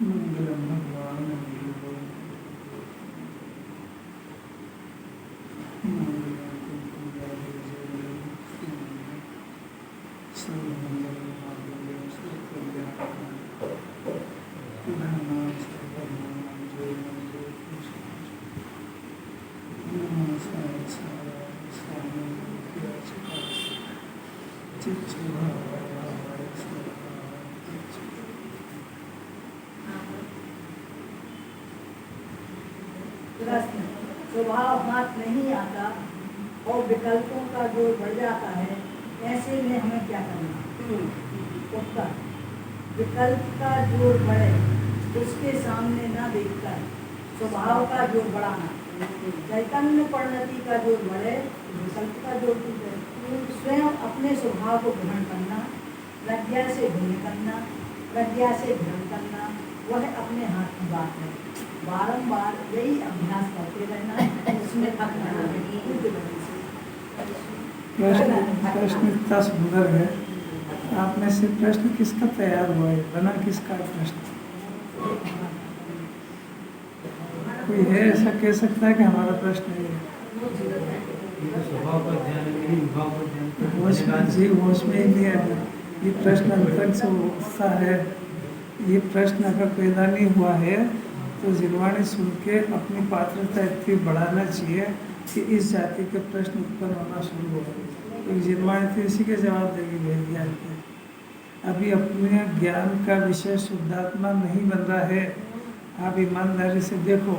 मंगलम भगवान विष्णु स्वभाव हाथ नहीं आता और विकल्पों का जोर बढ़ जाता है, ऐसे में हमें क्या करना? उत्तर, विकल्प का जोर बढ़े उसके सामने न देखकर स्वभाव का जोर बढ़ाना। चैतन्य परिणति का जोर बढ़े विकल्प का जोर टूटे। स्वयं अपने स्वभाव को ग्रहण करना, प्रज्ञा से भिन्न करना, प्रज्ञा से ग्रहण करना, वह अपने हाथ की बात है। बारंबार यही अभ्यास करते रहना, उसमें थकना नहीं। प्रश्न इतना सुंदर है। आपने से प्रश्न किसका तैयार हुआ है, बना किसका प्रश्न? कोई है ऐसा कह सकता है कि हमारा प्रश्न है? होश में ही नहीं है। ये प्रश्न अंतर से उठता है। ये प्रश्न अगर पैदा नहीं हुआ है तो जिनवाणी सुन के अपनी पात्रता इतनी बढ़ाना चाहिए कि इस जाति के प्रश्न उत्पन्न होना शुरू हो। तो जिनवाणी तो इसी के जवाब देगी भेद ज्ञान के। अभी अपने ज्ञान का विषय शुद्धात्मा नहीं बन रहा है। आप ईमानदारी से देखो,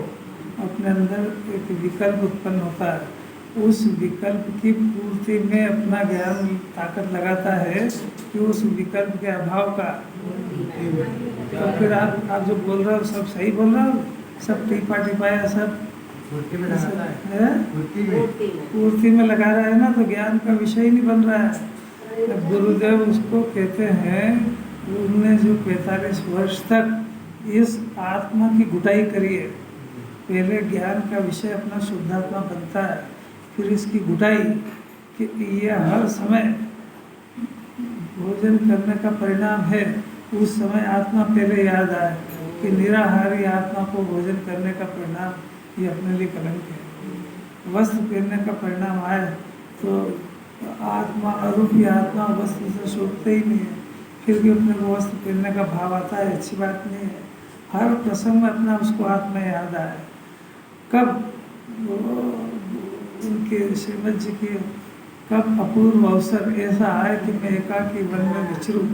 अपने अंदर एक विकल्प उत्पन्न होता है, उस विकल्प की पूर्ति में अपना ज्ञान ताकत लगाता है कि उस विकल्प के अभाव का। तो फिर आप जो बोल रहे हो सब सही बोल रहे हो, सब टीपा टिपाया सब पूर्ति में लगा रहा है ना, तो ज्ञान का विषय ही नहीं बन रहा है। गुरुदेव उसको कहते हैं, उन्होंने जो 45 वर्ष तक इस आत्मा की गुटाई करी है। पहले ज्ञान का विषय अपना शुद्धात्मा बनता है, फिर इसकी गुटाई कि ये हर समय भोजन करने का परिणाम है। उस समय आत्मा पहले याद आए कि निराहारी आत्मा को भोजन करने का परिणाम ये अपने लिए कलंक है। वस्त्र पहनने का परिणाम आए तो आत्मा, अरूपी आत्मा वस्त्र से शोभते ही नहीं है, फिर भी अपने को वस्त्र पहनने का भाव आता है, अच्छी बात नहीं है। हर प्रसंग में अपना उसको आत्मा याद आए। कब उनके श्रीमद जी की कब अपूर्व अवसर ऐसा आए कि मैं एकाकी वन में विचरूं,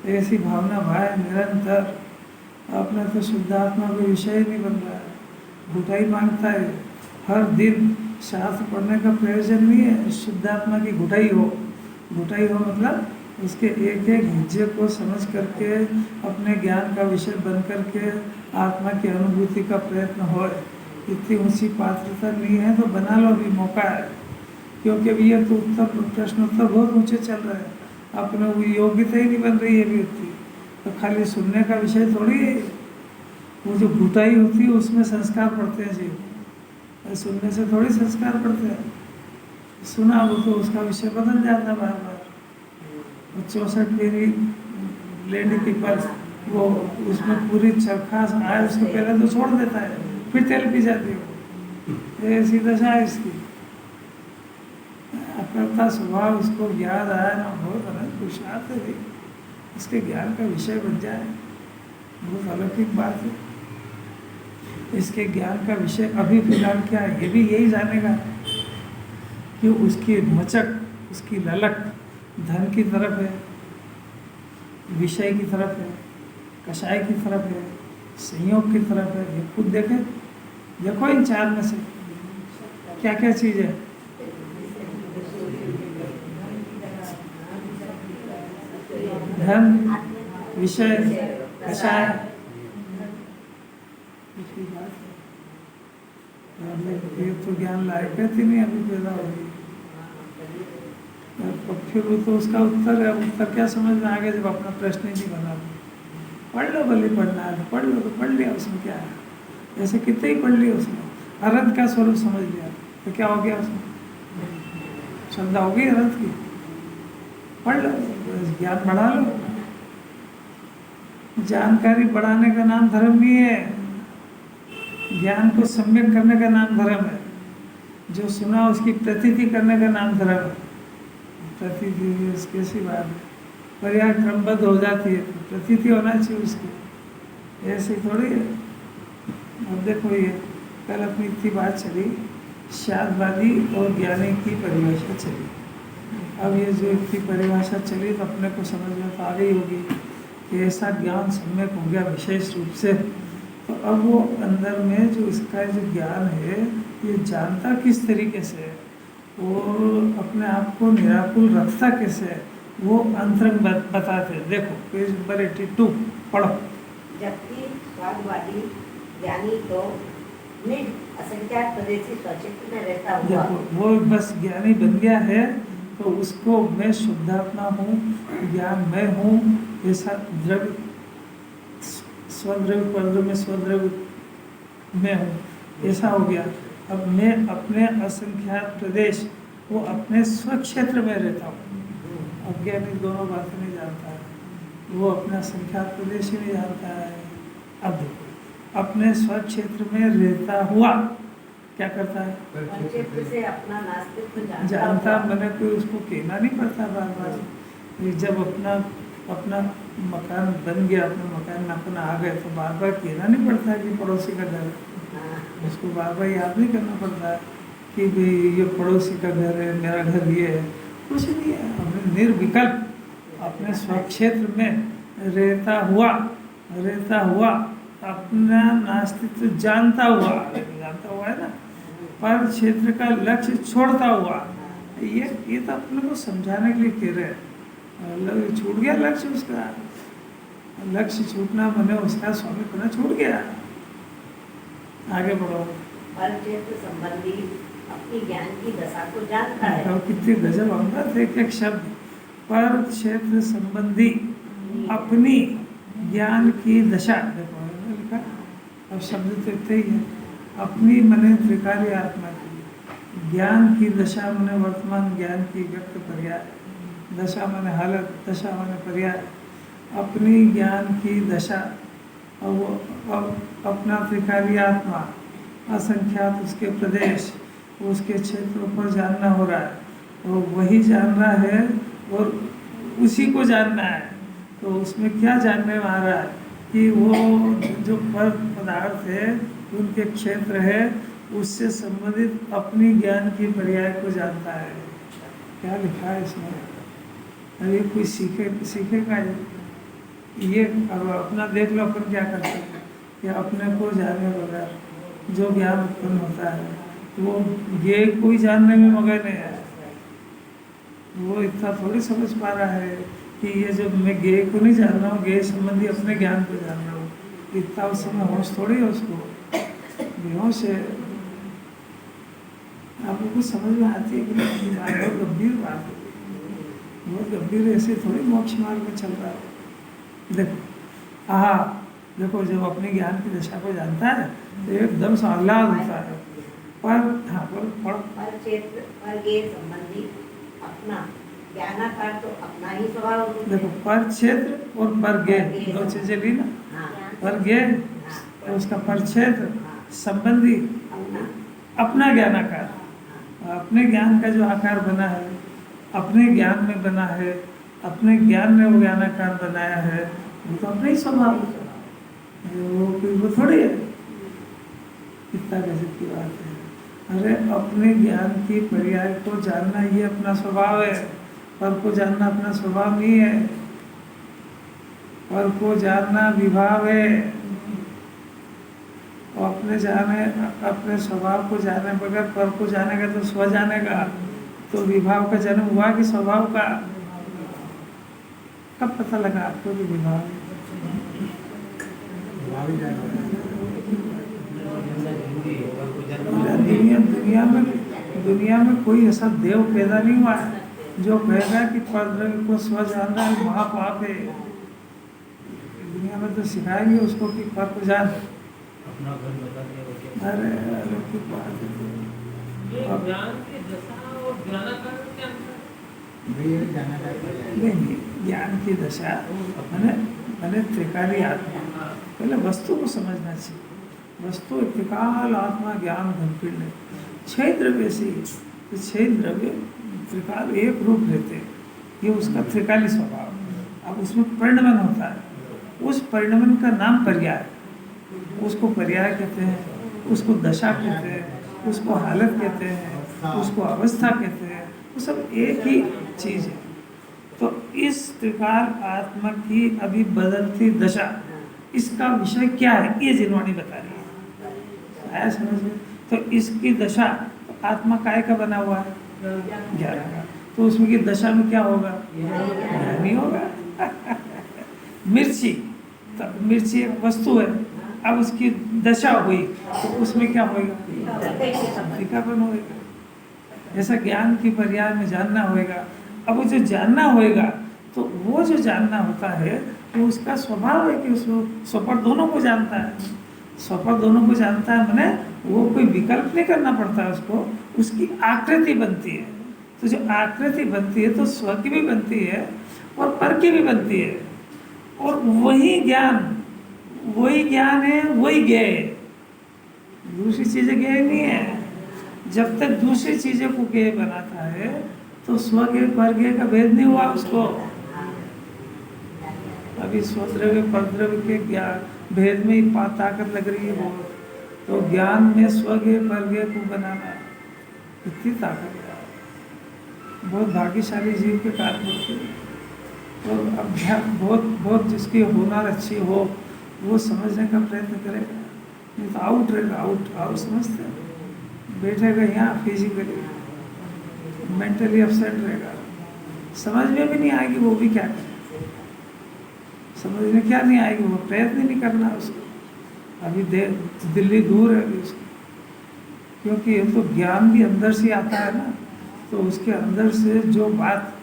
ऐसी भावना भाई निरंतर। अपना तो शुद्धात्मा का विषय नहीं बन रहा है, घुटाई मांगता है हर दिन। शास्त्र पढ़ने का प्रयोजन नहीं है, शुद्धात्मा की घुटाई हो। घुटाई हो मतलब उसके एक एक हिज्जे को समझ करके अपने ज्ञान का विषय बन करके आत्मा की अनुभूति का प्रयत्न हो। इतनी ऊंची पात्रता नहीं है तो बना लो, अभी मौका है। क्योंकि अभी ये तो उत्तर प्रश्न उत्तर बहुत ऊंचे चल रहे हैं, अपने वो योग्यता ही नहीं बन रही है अभी उतनी। तो खाली सुनने का विषय थोड़ी है। वो जो घुटाई होती है उसमें संस्कार पड़ते हैं जी, सुनने से थोड़ी संस्कार पड़ते हैं। सुना वो तो उसका विषय बदल जाता है बार बार। 64 मेरी लेडी पीपल, वो उसमें पूरी चरखास आए उसको पहले तो छोड़ देता है, फिर तेल पी जाती है। ऐसी दशा है इसकी। अपना स्वभाव उसको याद आया ना, बहुत अलग पुरुषार्थ है। इसके ज्ञान का विषय बन जाए बहुत अलौकिक बात है। इसके ज्ञान का विषय अभी फिलहाल क्या है, ये भी यही जानेगा कि उसकी मचक, उसकी ललक धन की तरफ है, विषय की तरफ है, कषाय की तरफ है, संयोग की तरफ है। ये खुद देखें, देखो इन चार में से क्या क्या चीज़ है। धन, विषय, कषाय। ये तो ज्ञान लायक है नहीं, अभी पैदा हो गई। फिर वो तो उसका उत्तर है। उत्तर क्या समझ में आ गया जब अपना प्रश्न ही नहीं बना। पढ़ लो, भले पढ़ना है पढ़ लो, तो पढ़ लिया, उसमें क्या है। ऐसे कितने ही पढ़ लिया उसने। अरंत का स्वरूप समझ लिया तो क्या हो गया उसमें, श्रद्धा हो गई अरंत की। पढ़ लो, ज्ञान बढ़ा लो। जानकारी बढ़ाने का नाम धर्म नहीं है, ज्ञान को सम्यक करने का नाम धर्म है। जो सुना उसकी प्रतीति करने का नाम धर्म है। प्रतीति कैसी बात है, पर्याय क्रमबद्ध हो जाती है तो प्रतीति होना चाहिए उसकी, ऐसे थोड़ी है। अब देखो ये कल अपनी इतनी बात चली, शादवादी और ज्ञानी की परिभाषा चली। अब ये जो इतनी परिभाषा चली तो अपने को समझ में तो आ गई होगी कि ऐसा ज्ञान सम्यक हो गया विशेष रूप से। तो अब वो अंदर में जो इसका जो ज्ञान है ये जानता किस तरीके से है और अपने आप को निराकुल रखता कैसे है, वो अंतरंग बताते हैं। देखो पेज नंबर 82 पढ़ो। जबकि स्वादवादी ज्ञानी तो निज असंख्यात प्रदेशी स्वक्षेत्र में रहता हुआ, देखो वो बस ज्ञानी बन गया है तो उसको मैं शुद्धात्मा हूँ, ज्ञान मैं हूँ, ऐसा द्रव्य स्वद्रव्य परद्रव्य में स्वद्रव्य मैं हूँ, ऐसा हो गया। अब मैं अपने असंख्यात प्रदेश वो अपने स्वक्षेत्र में रहता हूँ। अज्ञानी दोनों बातें नहीं जानता है, वो अपना असंख्यात प्रदेश ही नहीं जानता है। अब देखो अपने स्वक्षेत्र में रहता हुआ क्या करता है, स्वक्षेत्र से अपना नास्तित्व जानता। मैंने कोई उसको कहना नहीं पड़ता बार बार। ये जब अपना मकान बन गया, अपना मकान में अपना आ गए तो बार बार कहना नहीं पड़ता है कि पड़ोसी का घर है। उसको बार बार याद नहीं करना पड़ता है कि भाई ये पड़ोसी का घर है, मेरा घर ये है, कुछ नहीं है। हमने निर्विकल्प अपने स्वक्षेत्र में रहता हुआ अपना नास्तित्व जानता हुआ है ना, पर क्षेत्र का लक्ष्य छोड़ता हुआ। ये तो अपने को समझाने के लिए कह रहे हैं। छूट गया लक्ष्य, उसका लक्ष्य छूटना मैंने उसका स्वामीपना छूट गया। आगे बढ़ो। पर क्षेत्र संबंधी अपनी ज्ञान की दशा को जानता है। तो कितने गजब अंदर थे, एक शब्द पर क्षेत्र संबंधी अपनी ज्ञान की दशा। देखो लिखा, अब शब्द तो इतने ही है। अपनी मने त्रिकार्य आत्मा की ज्ञान की दशा मने वर्तमान ज्ञान की व्यक्त पर्याय, दशा मने हालत, दशा मने पर्याय। अपनी ज्ञान की दशा, अब अपना त्रिकार्य आत्मा असंख्यात उसके प्रदेश उसके क्षेत्रों पर जानना हो रहा है और वही जान रहा है और उसी को जानना है। तो उसमें क्या जानने में आ रहा है कि वो जो पदार्थ है उनके क्षेत्र है उससे संबंधित अपनी ज्ञान की पर्याय को जानता है। क्या लिखा है इसमें, अरे कोई सीखेगा ये। अब अपना देख लो, अपन क्या करते हैं कि अपने को जाने बगैर जो ज्ञान उत्पन्न होता है वो ये कोई जानने में मगन है। वो इतना थोड़ी समझ पा रहा है कि ये जो मैं गे को नहीं जान रहा हूँ, गे संबंधी अपने ज्ञान को जान रहा हूँ। इतना उस समय होश थोड़ी है उसको, बेहोश है। आप लोग को समझ में आती है कि नहीं? बहुत गंभीर बात है, बहुत गंभीर। ऐसे थोड़ी मोक्ष मार्ग में चल रहा है। देखो देखो जब अपने ज्ञान की दशा को जानता है तो एकदम से आह्लाद होता है। पर हाँ पर क्षेत्र पर गे संबंधी अपना ज्ञानाकार तो अपना ही स्वभाव। देखो पर क्षेत्र और पर गे दो चीजें ली ना। पर गे तो उसका पर क्षेत्र संबंधी अपना ज्ञानाकार, अपने ज्ञान का जो आकार बना है अपने ज्ञान में बना है, अपने ज्ञान में वो ज्ञानाकार बनाया है, वो तो अपने ही स्वभाव वो थोड़ी है। कितना गजब की बात है। अरे अपने ज्ञान की पर्याय को जानना ये अपना स्वभाव है, पर को जानना अपना स्वभाव नहीं है। पर को जानना विभाव है। अपने स्वभाव को जाने बगैर पर को जानेगा तो स्व जानेगा, तो विभाव का जन्म हुआ कि स्वभाव का? कब पता लगा आपको कि विभाव है? दुनिया में कोई ऐसा देव पैदा नहीं हुआ है जो कहेगा कि परद्रव्य को स्व जानना है महापाप है। दुनिया में तो सिखाएंगे उसको कि पर को जान। अरे की बात है। नहीं, ज्ञान की दशा मैंने पहले त्रिकाली आत्मा, पहले वस्तु को समझना चाहिए। वस्तु त्रिकाल आत्मा ज्ञान घनपिंड है। 6 द्रव्य से, तो 6 द्रव्य त्रिकाल एक रूप लेते हैं, ये उसका त्रिकाली स्वभाव। अब उसमें परिणमन होता है, उस परिणमन का नाम पर्याय, उसको पर्याय कहते हैं, उसको दशा कहते हैं, उसको हालत कहते हैं, उसको अवस्था कहते हैं, वो सब एक ही चीज़ है। तो इस त्रिकाल आत्मा की अभी बदलती दशा, इसका विषय क्या है, ये जिनवाणी बता रही है। आया समझ में? तो इसकी दशा, तो आत्मा काय का बना हुआ है, ज्ञान का, तो उसमें की दशा में क्या होगा, ज्ञान ही होगा। मिर्ची, तो मिर्ची एक वस्तु है, अब उसकी दशा हुई तो उसमें क्या होगा, तीखापन होगा। ऐसा ज्ञान की पर्याय में जानना होगा। अब वो जो जानना होगा, तो वो जो जानना होता है वो उसका स्वभाव है कि उसको स्वपर दोनों को जानता है। स्वपर दोनों को जानता है मैंने वो कोई विकल्प नहीं करना पड़ता है उसको, उसकी आकृति बनती है। तो जो आकृति बनती है तो स्व की भी बनती है और पर की भी बनती है, और वही ज्ञान है, वही ज्ञेय है। दूसरी चीजें ज्ञेय नहीं है। जब तक दूसरी चीजें को ज्ञेय बनाता है तो स्वज्ञ परज्ञ का भेद नहीं हुआ उसको। अभी स्वद्रव्य परद्रव्य के ज्ञान भेद में ही ताकत लग रही है वो, तो ज्ञान में स्वज्ञ परज्ञ को बनाना इतनी ताकत है, बहुत भाग्यशाली जीव के कारण होती है। तो अभ्यास बहुत जिसकी हुनर अच्छी हो वो समझने का प्रयत्न करेगा, नहीं तो आउट रहेगा। आउट समझते हैं, बैठेगा यहाँ फिजिकली, मेंटली अपसेट रहेगा, समझ में भी नहीं आएगी वो भी क्या करे, समझ में क्या नहीं आएगी, वो प्रयत्न नहीं करना उसको। अभी दिल्ली दूर है अभी उसको, क्योंकि ये तो ज्ञान भी अंदर से आता है ना, तो उसके अंदर से जो बात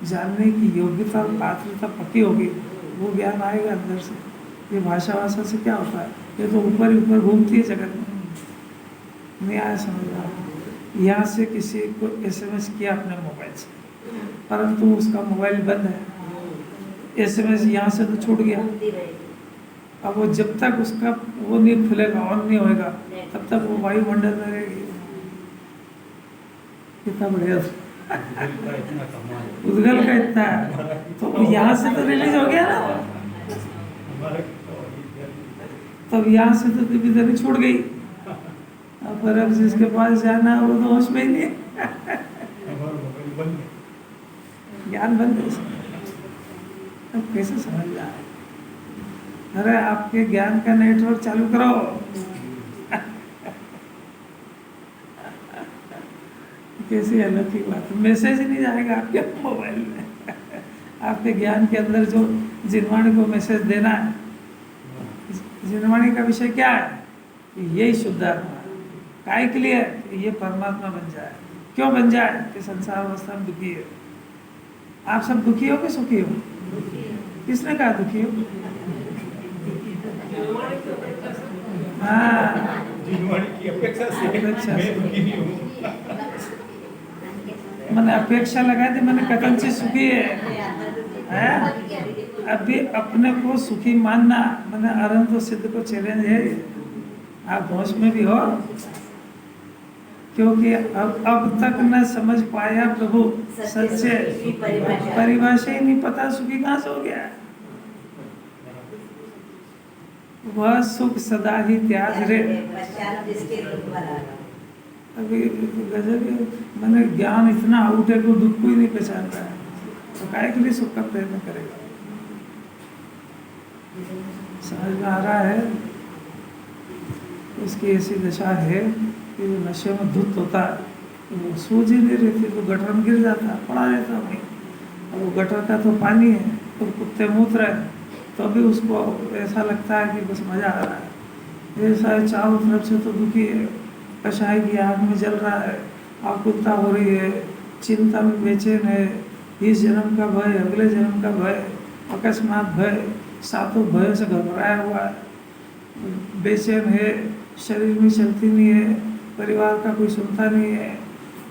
जानने की योग्यता पात्रता पक्की होगी वो ज्ञान आएगा अंदर से। ये भाषा से क्या होता है, ये तो ऊपर ही ऊपर घूमती है जगत में, नहीं आया समझ रहा। यहाँ से किसी को SMS किया अपने मोबाइल से, परंतु उसका मोबाइल बंद है, SMS यहाँ से तो छूट गया। अब वो जब तक उसका वो नहीं खुलेगा, ऑन नहीं होएगा, तब तक वो वायुमंडल में रहेगी। कितना बढ़िया उद्गल का इतना है, तो यहाँ से तो रिलीज हो गया ना, तब यहाँ से तो दिव्य छूट गई। पर अब जिसके पास जाना वो तो होश में ही नहीं, ज्ञान बंद है। अब कैसे समझ जाए? अरे आपके ज्ञान का नेटवर्क चालू करो। कैसी अलग की बात है, मैसेज ही नहीं जाएगा आपके मोबाइल में। आपके ज्ञान के अंदर जो जिनवाणी को मैसेज देना है, जिनवाणी का विषय क्या है, यही शुद्ध आत्मा है। काय के लिए? ये परमात्मा बन जाए। क्यों बन जाए? कि संसार अवस्था में दुखी है। आप सब दुखी हो कि सुखी हो? किसने कहा दुखी हो? हाँ, की अपेक्षा से मैंने अपेक्षा लगा दी, मैंने कथन से सुखी है? अभी अपने को सुखी मानना मैंने अनंत सिद्ध को चैलेंज है। आप होश में भी हो, क्योंकि अब तक न समझ पाया प्रभु सच्चे परिभाषा ही नहीं पता, सुखी कहाँ से हो गया? वह सुख सदा ही त्याग रे। अभी गजब है, मैंने ज्ञान इतना आउट है कि दुख को ही नहीं पहचान रहा है, तो काय के लिए सुख का प्रयत्न करेगा? समझ में आ रहा है? इसकी ऐसी दशा है कि वो नशे में धुत होता है, तो वो सूझ ही नहीं रहती, तो गटर में गिर जाता, पड़ा रहता वहीं। अब वो गटर का तो पानी है, तो कुत्ते मूत्र है, तो भी उसको ऐसा लगता है कि बस मज़ा आ रहा है। ऐसा चारों तरफ से तो दुखी है, कषाय की आग में जल रहा है, आकुलता हो रही है, चिंता में बेचैन है, इस जन्म का भय, अगले जन्म का भय, अकस्मात भय, सातों भय से घबराया हुआ है, बेचैन है, शरीर में चलती नहीं है, परिवार का कोई सुनता नहीं है,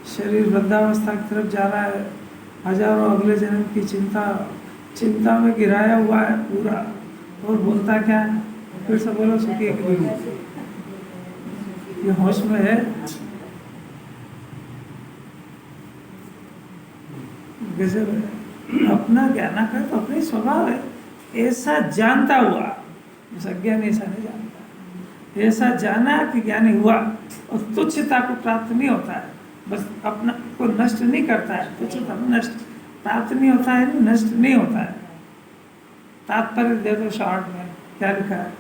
शरीर वृद्धावस्था की तरफ जा रहा है, हजारों अगले जन्म की चिंता में गिराया हुआ है पूरा। और बोलता क्या है? फिर से बोलो सुखी है कि दुखी? ये होश में है? गजब है। अपना ज्ञानाकार तो अपने स्वभाव है, ऐसा जानता हुआ, उस अज्ञानी ऐसा नहीं जानता। ऐसा जाना कि ज्ञानी हुआ और तुच्छता को प्राप्त नहीं होता है, बस अपना को नष्ट नहीं करता है। तुच्छता नष्ट प्राप्त नहीं होता है, नष्ट नहीं होता है। तात्पर्य दे दो शॉर्ट में, क्या लिखा है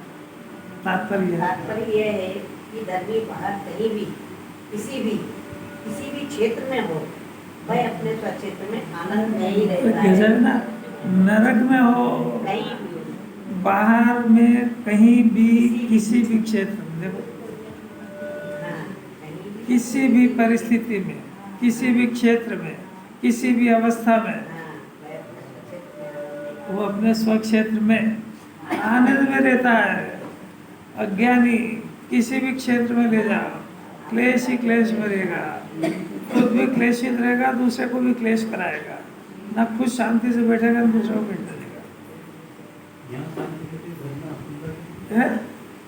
तात्पर्य? तात्पर्य यह है कि धर्मी बाहर कहीं भी किसी भी क्षेत्र में हो, वह अपने स्वक्षेत्र में आनंद नहीं रहता है। ना नरक में हो, कहीं भी बाहर में, कहीं भी, किसी भी क्षेत्र में, देखो हाँ, कहीं भी किसी भी परिस्थिति में, किसी भी क्षेत्र में, किसी भी अवस्था में, हाँ, वह अपने स्वक्षेत्र में वो अपने स्वक्षेत्र में आनंद में रहता है। अज्ञानी किसी भी क्षेत्र में ले जाओ, क्लेश ही क्लेश में रहेगा, खुद भी क्लेशित रहेगा, दूसरे को भी क्लेश कराएगा, ना खुद शांति से बैठेगा ना दूसरे को बैठने देगा। यहाँ शांति रहती है, घर में अपन है?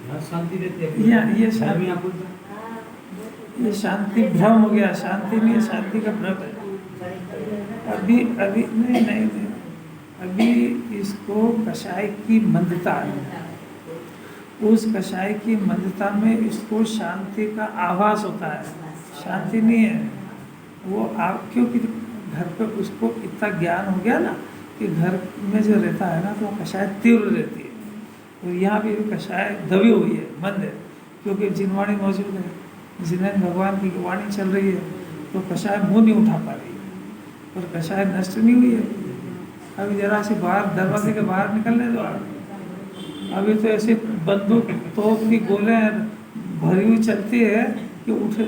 यहाँ शांति रहती है। यहाँ ये घर में शांति, अपन ये शांति भ्रम हो गया, शांति नहीं है, शांति का भ्रम है। अभी अभी नहीं, अभी इसको कषाय की मंदता है, उस कषाय की मंदता में इसको शांति का आभास होता है, शांति नहीं है वो। आप क्योंकि घर पे उसको इतना ज्ञान हो गया ना कि घर में जो रहता है ना तो वो कषाय तीव्र रहती है, और यहाँ भी कषाय दबी हुई है, मंद है, क्योंकि जिनवाणी मौजूद है, जिन्हें भगवान की वाणी चल रही है, तो कषाय मुँह नहीं उठा पा रही है, और कषाय नष्ट नहीं हुई है। अभी जरा से बाहर दरवाजे के बाहर निकलने दो आप, अभी तो ऐसे बंदूक तोप की गोले भरी हुई चलती है कि उठे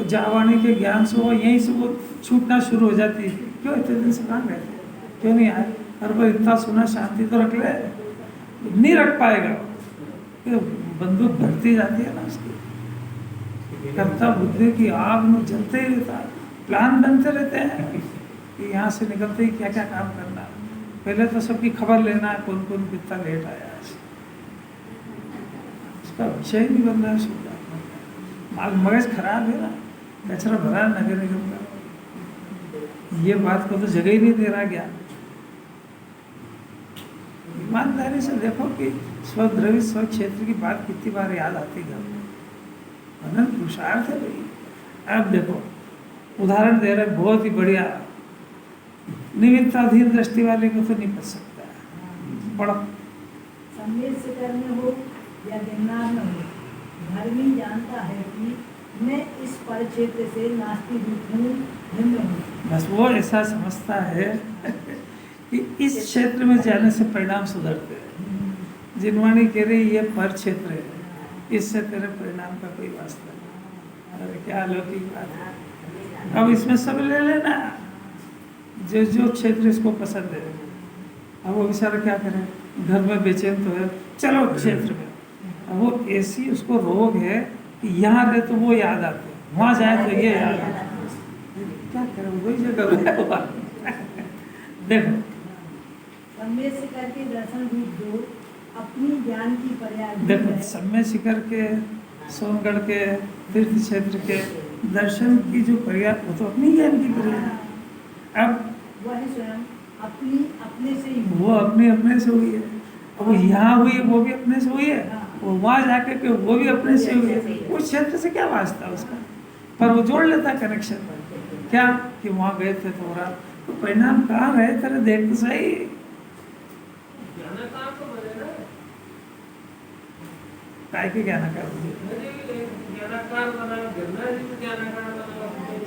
जावाणी के ज्ञान से वो यहीं से वो छूटना शुरू हो जाती है। क्यों इतने दिन से कहाँ गए थे, क्यों नहीं आए? हर बार इतना सुना, शांति तो रख ले, नहीं रख पाएगा, बंदूक भरती जाती है ना उसकी, कर्ता बुद्धि की आग में जलते ही रहता है, प्लान बनते रहते हैं कि यहाँ से निकलते ही क्या क्या काम करना। पहले तो सबकी खबर लेना, कौन कौन कितना लेट आया, उसका विषय नहीं बन रहा है। शुद्धात्मा मगज खराब है ना, कचरा भरा नगर निगम का, ये बात को तो जगह ही नहीं दे रहा ज्ञान। ईमानदारी से देखो कि स्वद्रवित स्व क्षेत्र की बात कितनी बार याद आती है, अनंत पुरुषार्थ है भाई। अब देखो उदाहरण दे रहे, बहुत ही बढ़िया, निमित्ताधीन दृष्टि वाले को तो नहीं पच सकता है, बड़ा सम्मेल शिखर में हो या गिरनार में हो, धर्मी जानता है कि मैं इस परिक्षेत्र से नास्तिक हूँ, भिन्न हूँ। बस वो ऐसा समझता है कि इस क्षेत्र में जाने से परिणाम सुधरते हैं। जिनवाणी कह रही ये पर क्षेत्र है, इससे तेरे परिणाम का कोई वास्ता नहीं। अरे क्या अलौकिक बात है। अब इसमें सब ले लेना, जो जो क्षेत्र इसको पसंद है। अब वो बेचारा क्या करे, घर में बेचैन तो है, चलो क्षेत्र में। अब वो ऐसी उसको रोग है कि यहाँ रहे तो वो याद आते, वहाँ जाए तो ये याद आते, क्या करे, वही जगह देखो। सम्मेल शिखर के दर्शन रूप जो अपनी ज्ञान की पर्याय देखो सम्य शिखर के, सोनगढ़ के, तीर्थ क्षेत्र के दर्शन की जो पर्याय, वो तो अपनी ज्ञान की पर्याय। अब वह स्वयं अपने से ही वो अपने से हुई है, अब वो यहाँ हुई है वो भी अपने से हुई है, वो वहाँ जाके के वो भी अपने से हुई है। उस क्षेत्र से क्या वास्ता उसका, पर वो जोड़ लेता कनेक्शन, क्या कि वहाँ गए थे तो रहा, तो परिणाम कहाँ गए तेरे, देख तो सही। काय के ज्ञानाकार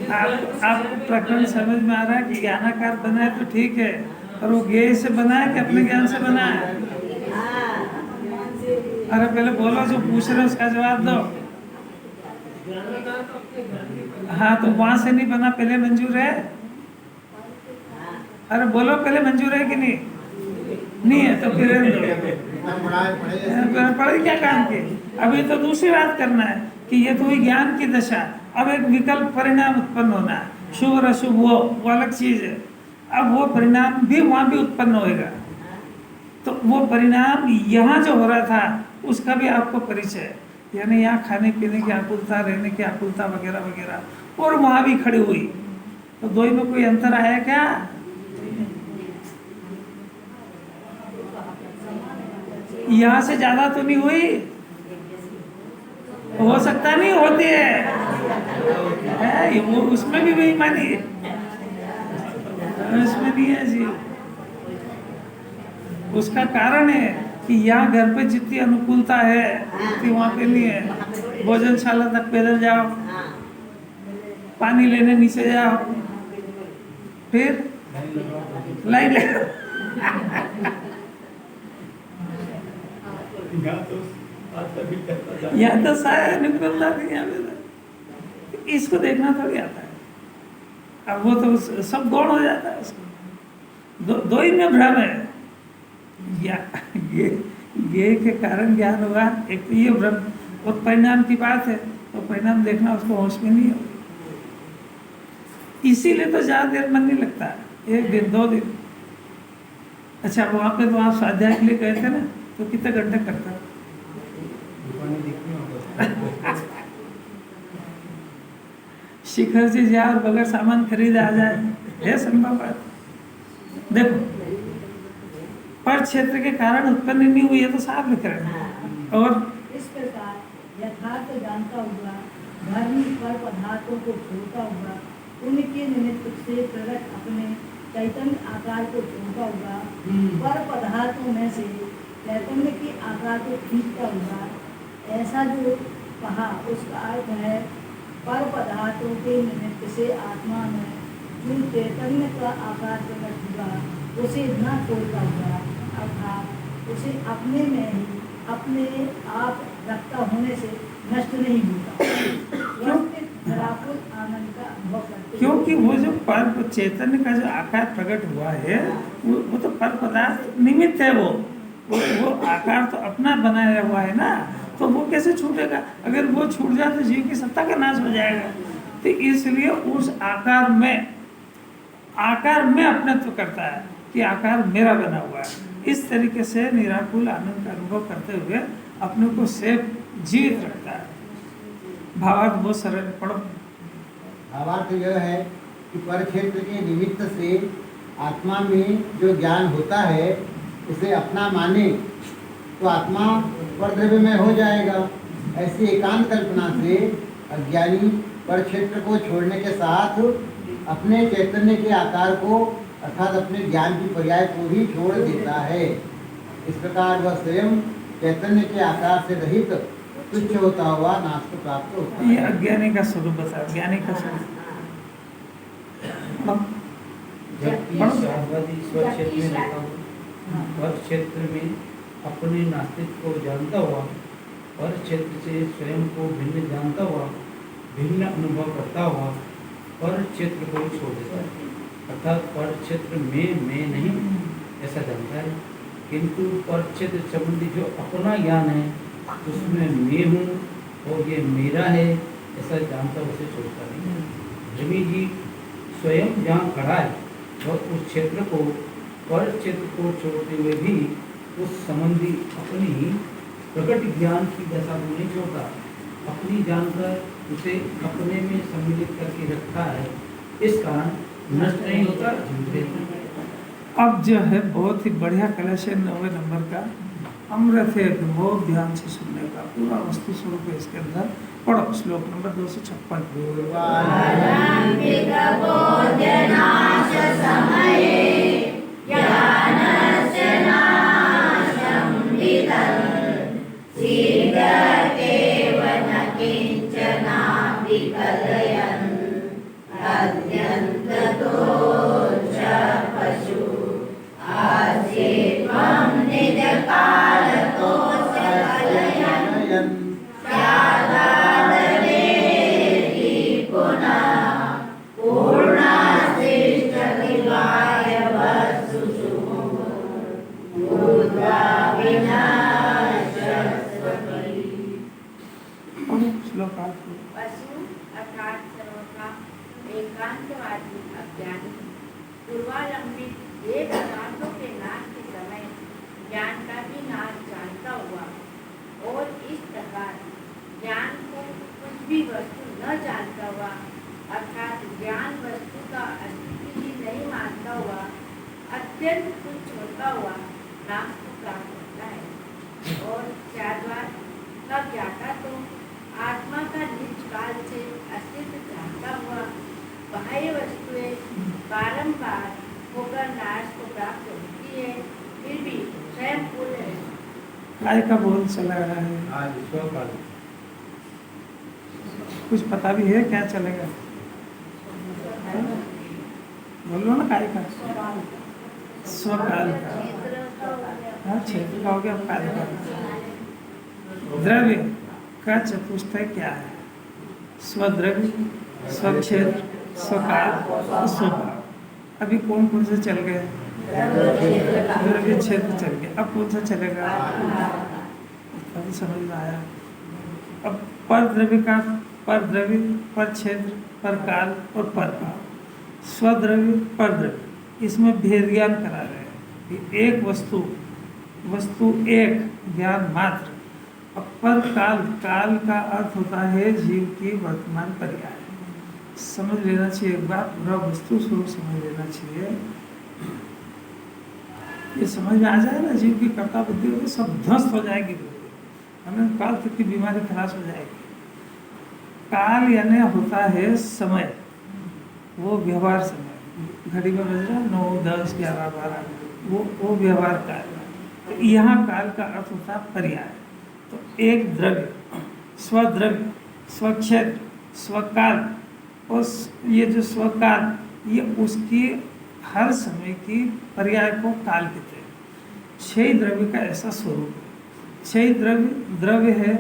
आप प्रकरण समझ में आ रहा है कि ज्ञानाकार बना है तो ठीक है, पर वो ज्ञेय से बना है कि अपने ज्ञान से बना है? अरे पहले बोलो, जो पूछ रहे उसका जवाब दो। हाँ तो वहां से नहीं बना, पहले मंजूर है? अरे बोलो पहले मंजूर है कि नहीं? नहीं है तो फिर पढ़े क्या काम के? अभी तो दूसरी बात करना है कि ये तो हुई ज्ञान की दशा। अब एक विकल्प परिणाम उत्पन्न होना है, शुभ और अशुभ, वो अलग चीज है। अब वो परिणाम भी वहां भी उत्पन्न होएगा, तो वो परिणाम यहाँ जो हो रहा था उसका भी आपको परिचय है, यानी यहाँ खाने पीने की आकुलता, रहने की आकुलता वगैरह वगैरह, और वहाँ भी खड़ी हुई, तो दो में कोई अंतर आया क्या? यहाँ से ज्यादा तो नहीं हुई, हो सकता नहीं होती है वो, उसमें भी बेईमानी है, उसमें नहीं है जी। उसका कारण है कि यहाँ घर पे जितनी अनुकूलता है उतनी वहाँ पे नहीं है। भोजनशाला तक पैदल जाओ, पानी लेने नीचे जाओ, फिर लाइन लगाओ। यहाँ तो सारा अनुकूलता नहीं है, इसको देखना थोड़ी आता है। अब वो तो सब गौण हो जाता है उसको, दो ही में भ्रम है। ये के कारण ज्ञान हुआ, एक तो ये भ्रम, और परिणाम की बात है तो परिणाम देखना उसको होश में नहीं होगा, इसीलिए तो ज़्यादा देर मन नहीं लगता, 1 दिन 2 दिन। अच्छा वहाँ पे तो आप स्वाध्याय के लिए गए थे ना, तो कितने घंटे करता? शिखर से जाए और बगैर सामान खरीदे आ जाए, है संभव बात? देखो पर क्षेत्र के कारण उत्पन्न नहीं हुई है तो साफ लिख रहे हैं। और इस प्रकार यथार्थ जानता हुआ धर्म पर पदार्थों को छोड़ता हुआ उनके निमित्त से प्रकट अपने चैतन्य आकार को छोड़ता हुआ पर पदार्थों में से चैतन्य के आकार को खींचता हुआ, ऐसा जो कहा उसका अर्थ है पर पदार्थों के निमित्त से आत्मा में जो चैतन्य का आकार प्रकट हुआ उसे न छोड़ता हुआ, अर्थात उसे अपने में ही अपने आप रखता होने से नष्ट नहीं होता, निराकुल आनंद का अनुभव करते। क्योंकि वो जो पर चैतन्य का जो आकार प्रकट हुआ है वो तो पर पदार्थ निमित्त है, वो आकार तो अपना बनाया हुआ है ना, तो वो कैसे छूटेगा? अगर वो छूट जाए तो जीव की सत्ता का नाश हो जाएगा। तो इसलिए उस आकार में अपनत्व करता है कि आकार मेरा बना हुआ है। इस तरीके से निराकुल आनंद का अनुभव करते हुए अपने को सेफ जीवित रखता है। भावार्थ बहुत सरल, पढ़ो। भावार्थ यह है कि पर क्षेत्र के निमित्त से आत्मा में जो ज्ञान होता है उसे अपना माने तो आत्मा पर द्रव्य में हो जाएगा। ऐसी एकांत कल्पना से अज्ञानी पर क्षेत्र को छोड़ने के साथ अपने चैतन्य के आकार को अर्थात अपने ज्ञान की पर्याय को भी छोड़ देता है। इस प्रकार वह स्वयं चैतन्य के आकार से रहित तुच्छ होता हुआ नाश को प्राप्त होता ये है। अज्ञानी का स्वरूप बता, ज्ञानी का स्वरूप जबकि शाहवादी स्व क्षेत्र में रहता हूँ, पर क्षेत्र में अपने नास्तिक को जानता हुआ, पर क्षेत्र से स्वयं को भिन्न जानता हुआ, भिन्न अनुभव करता हुआ पर क्षेत्र को छोड़ देता है। अर्थात पर क्षेत्र में मैं नहीं ऐसा जानता है, किंतु पर क्षेत्र संबंधी जो अपना ज्ञान है उसमें मैं हूँ और ये मेरा है ऐसा जानता उसे छोड़ता नहीं। जमी जी स्वयं जहाँ खड़ा है और उस क्षेत्र को पर क्षेत्र को छोड़ते हुए भी उस संबंधी अपनी प्रकट ज्ञान की दशा को नहीं छोड़ता, अपनी जानकर उसे अपने में सम्मिलित करके रखता है, इस कारण नष्ट नहीं होता। अब जो है बहुत ही बढ़िया कलश है 9वें नंबर का, अमृत है, बहुत ध्यान से सुनने का, पूरा वस्तु स्वरूप है इसके अंदर। पढ़ो श्लोक नंबर 256। तब जाकर तो आत्मा का निज काल से अस्तित्व चाहता हुआ बाह्य वस्तुएं बारंबार होकर नाश को प्राप्त होती है, फिर भी स्वयं पूर्ण है। काय का बोल चला रहा है, आज स्वकाल कुछ पता भी है क्या चलेगा? बोलो ना, काय का स्वकाल का, हाँ क्षेत्र का हो गया, काल का। द्रव्य का चतुष्टय क्या है? स्वद्रव्य, स्वक्षेत्र, स्वकाल और स्वभाव। अभी कौन कौन से चल गए? द्रव्य क्षेत्र चल गए, अब कौन सा चलेगा? अब समझ में आया। अब पर द्रव्य का पर द्रव्य, पर क्षेत्र, पर काल और पर भाव। स्वद्रव्य, पर द्रव्य, इसमें भेद ज्ञान करा रहे हैं कि एक वस्तु एक ज्ञान मात्र। अब पर काल, काल का अर्थ होता है जीव की वर्तमान पर्याय। समझ लेना चाहिए एक बार, पूरा वस्तु स्वरूप समझ लेना चाहिए। ये समझ में आ जाए ना, जीव की कर्ता बुद्धि होगी, सब ध्वस्त हो जाएगी, हमें काल तक की बीमारी खलास हो जाएगी। काल यानी होता है समय, वो व्यवहार समय, घड़ी में बज रहा 9, 10, 11, 12, वो व्यवहार काल। तो यहाँ काल का अर्थ होता है पर्याय। तो एक द्रव्य, स्वद्रव्य, स्वक्षेत्र, स्वकाल, और ये जो स्वकाल, ये उसकी हर समय की पर्याय को काल कहते हैं। क्षय द्रव्य का ऐसा स्वरूप है। क्षय द्रव्य है,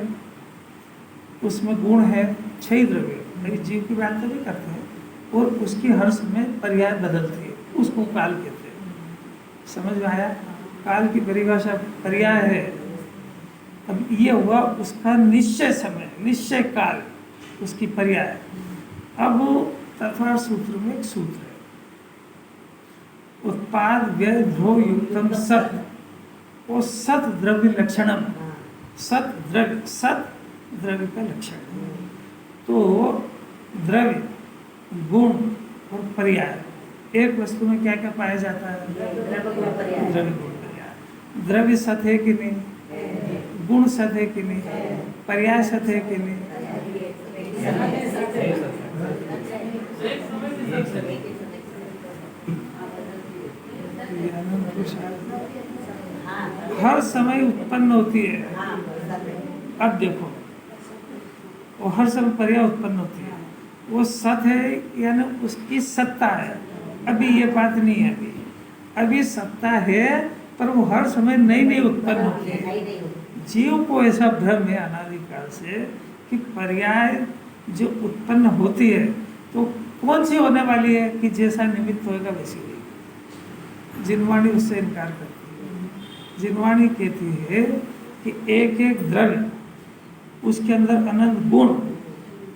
उसमें गुण है, क्षय द्रव्य जीव की बात तो भी करते हैं, और उसकी हर समय पर्याय बदलती है, उसको काल कहते हैं। समझ में आया? काल की परिभाषा पर्याय है। अब ये हुआ उसका निश्चय समय, निश्चय काल, उसकी पर्याय। अब तत्वार्थ सूत्र में एक सूत्र है, उत्पाद व्यय ध्रुव युक्तम सत, वो सत द्रव्य लक्षणम, सत द्रव्य का लक्षण। तो द्रव्य, गुण और पर्याय, एक वस्तु में क्या क्या पाया जाता है? द्रव्य, गुण, पर्याय। द्रव्य सत है कि नहीं? गुण सत है कि नहीं? पर्याय सत है कि नहीं? हर समय उत्पन्न होती है। अब देखो, वो हर समय पर्याय उत्पन्न होती है, वो सत है यानी उसकी सत्ता है। अभी ये बात नहीं है, अभी सत्ता है, पर वो हर समय नई उत्पन्न होती है। जीव को ऐसा भ्रम है अनादिकाल से कि पर्याय जो उत्पन्न होती है तो कौन सी होने वाली है कि जैसा निमित्त होएगा वैसी होगी। जिनवाणी उससे इनकार करती है। जिनवाणी कहती है कि एक एक द्रव्य, उसके अंदर अनंत गुण,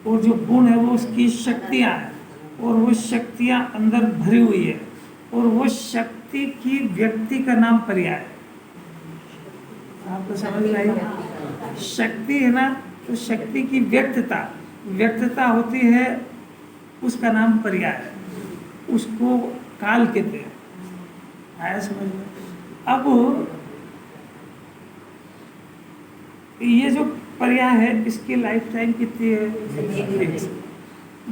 और जो गुण है वो उसकी शक्तियाँ हैं, और वो शक्तियाँ अंदर भरी हुई है, और वो शक्ति की व्यक्ति का नाम पर्याय है। आपको समझ में आई? शक्ति है ना, तो शक्ति की व्यक्तता होती है, उसका नाम पर्याय है, उसको काल कहते हैं। आया समझ में? अब ये जो पर्याय है, इसकी लाइफ टाइम कितनी है?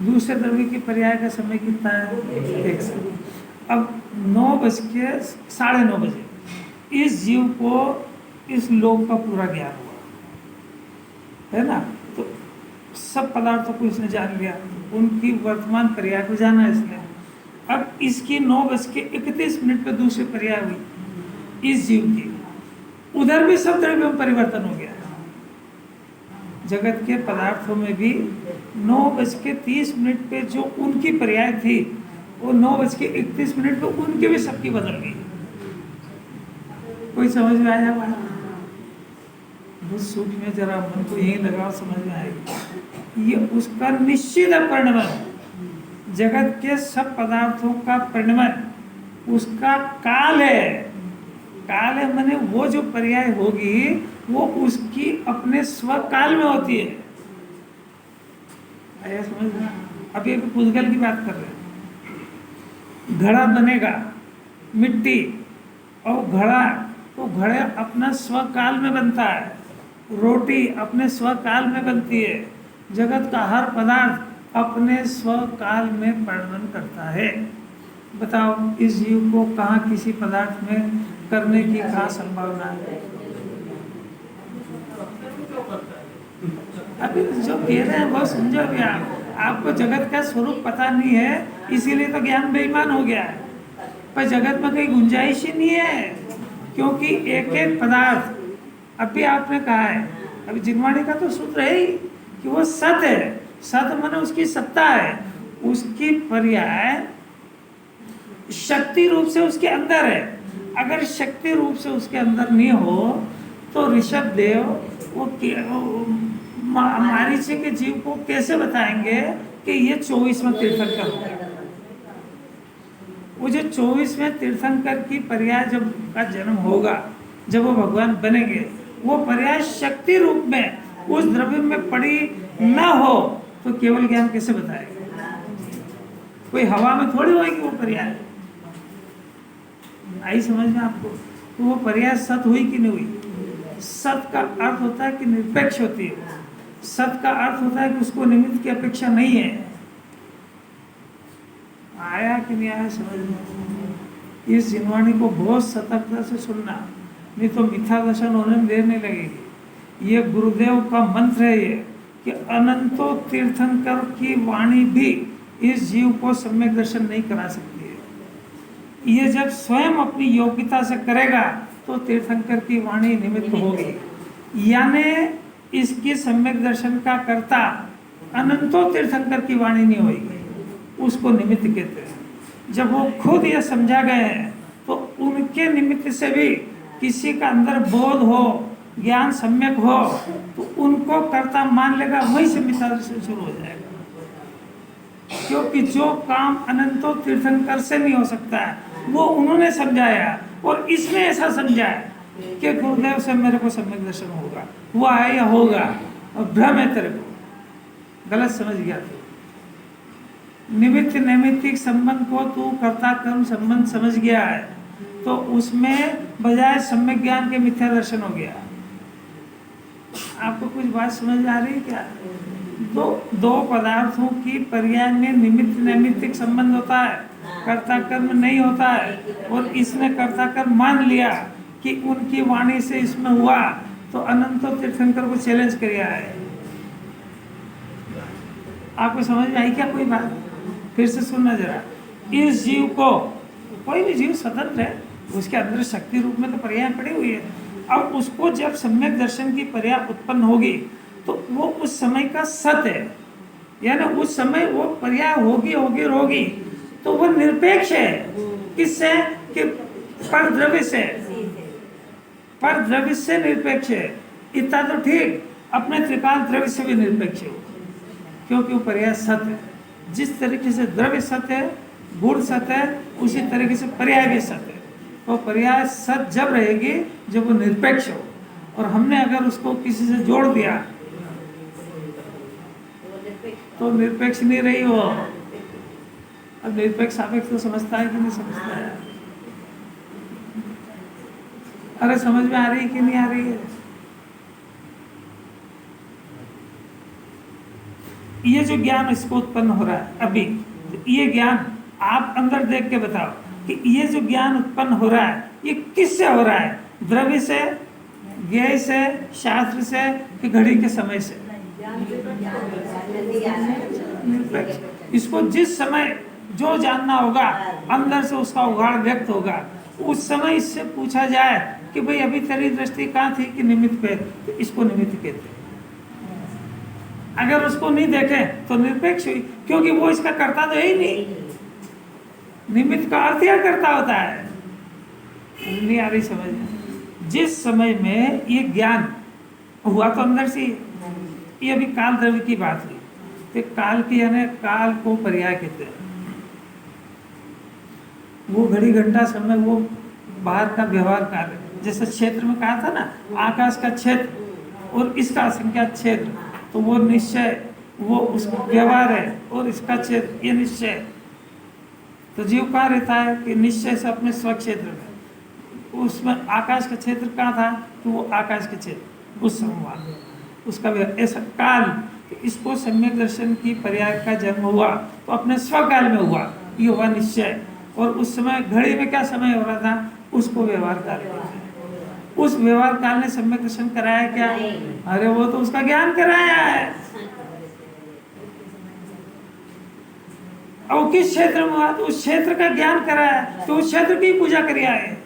दूसरे द्रव्य की पर्याय का समय कितना है? 1 साल। अब 9:09 बजे इस जीव को इस लोक का पूरा ज्ञान हुआ है ना, तो सब पदार्थों को इसने जान लिया, उनकी वर्तमान पर्याय को जाना इसने। अब इसकी 9:31 पे दूसरी पर्याय हुई इस जीव की, उधर भी सब द्रव्य में परिवर्तन हो गया। जगत के पदार्थों में भी 9:30 पे जो उनकी पर्याय थी, वो 9:31 पे उनकी भी सबकी बदल गई। कोई समझ में आया बात? बहुत सूक्ष्म में, जरा मन को यही लगाओ, समझ में आएगी। ये उसका निश्चित परिणमन, जगत के सब पदार्थों का परिणमन उसका काल है। काल है माने वो जो पर्याय होगी वो उसकी अपने स्वकाल में होती है। आया समझ में? अब ये पुद्गल की बात कर रहे हैं। घड़ा बनेगा मिट्टी, और घड़ा अपना स्वकाल में बनता है, रोटी अपने स्वकाल में बनती है। जगत का हर पदार्थ अपने स्वकाल में परिणन करता है। बताओ इस जीव को कहाँ किसी पदार्थ में करने की कहाँ संभावना है? अभी जो कह रहे हैं वो समझो। अभी आपको जगत का स्वरूप पता नहीं है, इसीलिए तो ज्ञान बेईमान हो गया है। पर जगत में कोई गुंजाइश ही नहीं है, क्योंकि एक एक पदार्थ, अभी आपने कहा है, अभी जिनवाणी का तो सूत्र है ही कि वो सत है। सत माने उसकी सत्ता है, उसकी पर्याय शक्ति रूप से उसके अंदर है। अगर शक्ति रूप से उसके अंदर नहीं हो तो ऋषभ देव वो मारीची के जीव को कैसे बताएंगे कि ये 24वां तीर्थंकर हो गया? वो जो 24वें तीर्थंकर की पर्याय जब का जन्म होगा, जब वो भगवान बनेंगे, वो पर्याय शक्ति रूप में उस द्रव्य में पड़ी न हो तो केवल ज्ञान कैसे बताएगा? कोई हवा में थोड़ी होगी वो पर्याय। आई समझ में आपको? तो वो पर्याय सत हुई कि नहीं हुई? सत का अर्थ होता है कि निरपेक्ष होती है। सत का अर्थ होता है कि उसको निमित्त की अपेक्षा नहीं है। आया कि नहीं आया समझ में? इस जिनवाणी को बहुत सतर्कता से सुनना, नहीं तो मिथ्या दर्शन होने में देर नहीं लगेगी। ये गुरुदेव का मंत्र है ये कि अनंतो तीर्थंकर की वाणी भी इस जीव को सम्यक दर्शन नहीं करा सकती है। ये जब स्वयं अपनी योग्यता से करेगा तो तीर्थंकर की वाणी निमित्त होगी। यानी इसकी सम्यक दर्शन का कर्ता अनंतो तीर्थंकर की वाणी नहीं होगी, उसको निमित्त कहते हैं। जब वो खुद ये समझा गए हैं तो उनके निमित्त से भी किसी का अंदर बोध हो, ज्ञान सम्यक हो, तो उनको कर्ता मान लेगा, वहीं से मिथ्या दर्शन शुरू हो जाएगा। क्योंकि जो काम अनंतो तीर्थंकर से नहीं हो सकता है वो उन्होंने समझाया, और इसने ऐसा समझाया कि गुरुदेव से मेरे को सम्यक दर्शन होगा, वो आया या होगा, और भ्रम है तेरे को, गलत समझ गया तू। निमित्त नैमित्तिक संबंध को तू कर्ता कर्म संबंध समझ गया है, तो उसमें बजाय सम्यक ज्ञान के मिथ्या दर्शन हो गया। आपको कुछ बात समझ आ रही है क्या? दो पदार्थों की पर्याय में निमित्त नैमित्तिक संबंध होता है, कर्ता कर्म नहीं होता है। और इसने कर्ता कर्म मान लिया कि उनकी वाणी से इसमें हुआ, तो अनंतो तीर्थंकर को चैलेंज किया है। आपको समझ में आई क्या कोई बात? फिर से सुनना जरा। इस जीव को, कोई भी जीव स्वतंत्र है, उसके अंदर शक्ति रूप में तो पर्याय पड़ी हुई है। अब उसको जब सम्यक दर्शन की पर्याय उत्पन्न होगी तो वो उस समय का सत है, यानी उस समय वो पर्याय होगी, तो वो निरपेक्ष है। किससे? कि पर द्रव्य से, पर द्रव्य से निरपेक्ष है। इतना तो ठीक, अपने त्रिकाल द्रव्य से भी निरपेक्ष है, क्योंकि वो पर्याय सत है। जिस तरीके से द्रव्य सत है, गुण सत है, उसी तरीके से पर्याय भी सत है। तो पर्याय सत जब रहेगी जब वो निरपेक्ष हो, और हमने अगर उसको किसी से जोड़ दिया तो निरपेक्ष नहीं रही हो। अब निरपेक्ष सापेक्ष तो समझता है कि नहीं समझता है? अरे समझ में आ रही है कि नहीं आ रही है? ये जो ज्ञान इसको उत्पन्न हो रहा है अभी, ये ज्ञान आप अंदर देख के बताओ कि ये जो ज्ञान उत्पन्न हो रहा है ये किससे हो रहा है? द्रव्य से, ज्ञेय से, शास्त्र से, कि घड़ी के समय से? इसको जिस समय जो जानना होगा, अंदर से उसका उघाड़ व्यक्त होगा, उस समय इससे पूछा जाए कि भाई अभी तेरी दृष्टि कहाँ थी कि निमित्त पे, तो इसको निमित्त कहते हैं। अगर उसको नहीं देखे तो निरपेक्ष हुई, क्योंकि वो इसका कर्ता तो है ही नहीं। निमित्त का अर्थ क्या करता होता है? नहीं आ रही समझ में? जिस समय में ये ज्ञान हुआ तो अंदर से, ये अभी काल द्रव्य की बात हुई, तो काल की यानी काल को पर्याय कहते हैं। वो घड़ी घंटा समय वो बाहर का व्यवहार काल है। जैसे क्षेत्र में कहा था ना, आकाश का क्षेत्र और इसका असंख्यात क्षेत्र, तो वो निश्चय, वो उसका व्यवहार है, और इसका क्षेत्र ये निश्चय। तो जीव कहाँ रहता है कि निश्चय से अपने स्व क्षेत्र में, उसमें आकाश का क्षेत्र कहाँ था? तो वो आकाश के क्षेत्र, उस संवाद उसका ऐसा काल कि इसको सम्यक दर्शन की पर्याय का जन्म हुआ तो अपने स्वकाल में हुआ, ये हुआ निश्चय। और उस समय घड़ी में क्या समय हो रहा था, उसको व्यवहार काल कहते हैं। उस व्यवहार काल ने सम्यक दर्शन कराया क्या? अरे वो तो उसका ज्ञान कराया है। अब किस क्षेत्र में हुआ, तो उस क्षेत्र का ज्ञान कराया, तो उस क्षेत्र की पूजा करिया है।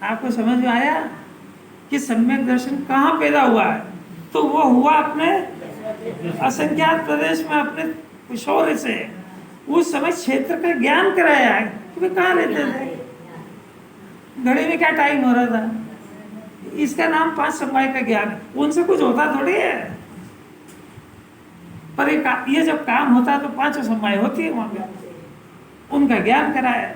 आपको समझ में आया कि सम्यक दर्शन कहाँ पैदा हुआ है? तो वो हुआ अपने असंख्यात प्रदेश में, अपने शौर्य से। उस समय क्षेत्र का ज्ञान कराया है कि वे कहाँ रहते थे, घड़ी में क्या टाइम हो रहा था। इसका नाम 5 समवाय का ज्ञान है। उनसे कुछ होता थोड़ी है, पर ये जब काम होता है तो 5 समवाय होती है वहां पे, उनका ज्ञान कराया।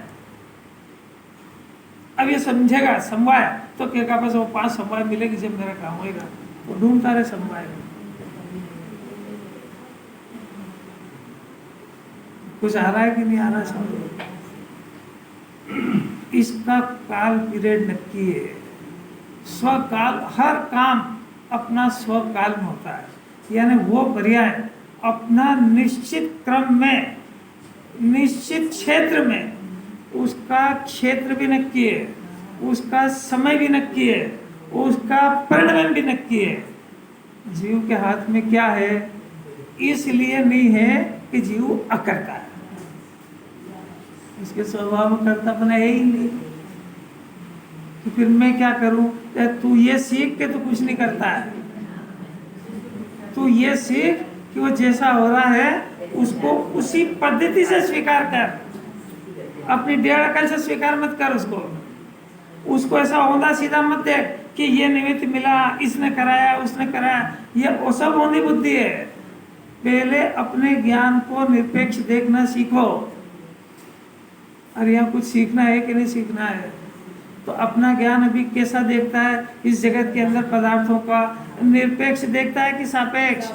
अब ये समझेगा समवाय तो क्या बस वो 5 समवाय मिलेगी जब मेरा काम होएगा, तो ढूंढता रहे समवाय। कुछ आ रहा है कि नहीं आ रहा समझ? इसका काल पीरियड नक्की है। स्वकाल, हर काम अपना स्वकाल में होता है, यानी वो पर्याय अपना निश्चित क्रम में, निश्चित क्षेत्र में, उसका क्षेत्र भी नक्की है, उसका समय भी नक्की है, उसका परिणाम भी नक्की है। जीव के हाथ में क्या है? इसलिए नहीं है कि जीव अकर्ता है, इसके स्वभाव में कर्तापन है ही नहीं। तो फिर मैं क्या करूं? तू ये सीख के तो कुछ नहीं करता है, तू ये सीख कि वो जैसा हो रहा है उसको उसी पद्धति से स्वीकार कर, अपनी डेढ़ अकल से स्वीकार मत कर उसको ऐसा औंधा सीधा मत देख कि ये निमित्त मिला, इसने कराया, उसने कराया, ये वो सब औंधी बुद्धि है। पहले अपने ज्ञान को निरपेक्ष देखना सीखो। अरे यहाँ कुछ सीखना है कि नहीं सीखना है? तो अपना ज्ञान अभी कैसा देखता है इस जगत के अंदर पदार्थों का? निरपेक्ष देखता है कि सापेक्ष?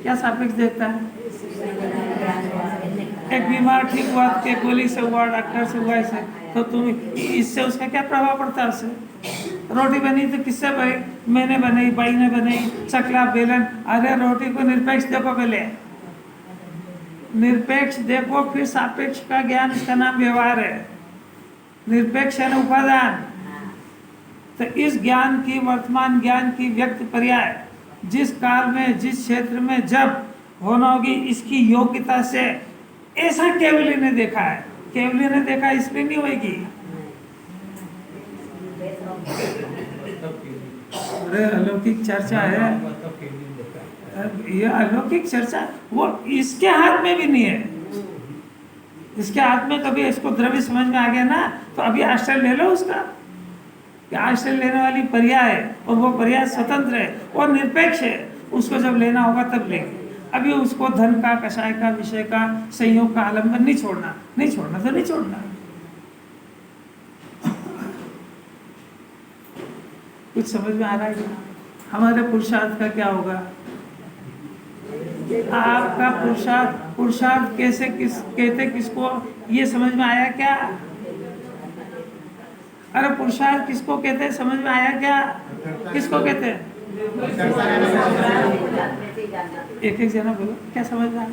क्या सापेक्ष देखता है? एक बीमार ठीक हुआ, के गोली से हुआ, डॉक्टर से हुआ, ऐसे तो तुम इससे उसका क्या प्रभाव पड़ता है? उससे रोटी बनी तो किससे बनी? मैंने बनाई, बाई ने बनाई, चकला बेलन। अरे रोटी को निरपेक्ष देखो, पहले निरपेक्ष देखो, फिर सापेक्ष का ज्ञान, इसका नाम व्यवहार है। निरपेक्ष है ना उपादान। तो इस ज्ञान की, वर्तमान ज्ञान की व्यक्त पर्याय जिस काल में, जिस क्षेत्र में जब होना होगी, इसकी योग्यता से, ऐसा केवली ने देखा है। केवली ने देखा इसलिए नहीं होगी। अरे अलौकिक चर्चा है, ये अलौकिक चर्चा वो इसके हाथ में भी नहीं है। इसके हाथ में कभी इसको द्रव्य समझ में आ गया ना, तो अभी आश्रय ले लो उसका, कि आश्रय लेने वाली पर्याय है और वो पर्याय स्वतंत्र है और निरपेक्ष है। उसको जब लेना होगा तब लेंगे। अभी उसको धन का, कषाय का, विषय का, संयोग का आलम्बन नहीं छोड़ना, नहीं छोड़ना तो नहीं छोड़ना। कुछ समझ में आ रहा है क्या? हमारे पुरुषार्थ का क्या होगा? आपका पुरुषार्थ कैसे कहते किसको, ये समझ में आया क्या? अरे पुरुषार्थ किसको कहते हैं, समझ में आया क्या? किसको कहते हैं? एक एक जना बोलो, क्या समझ में आया?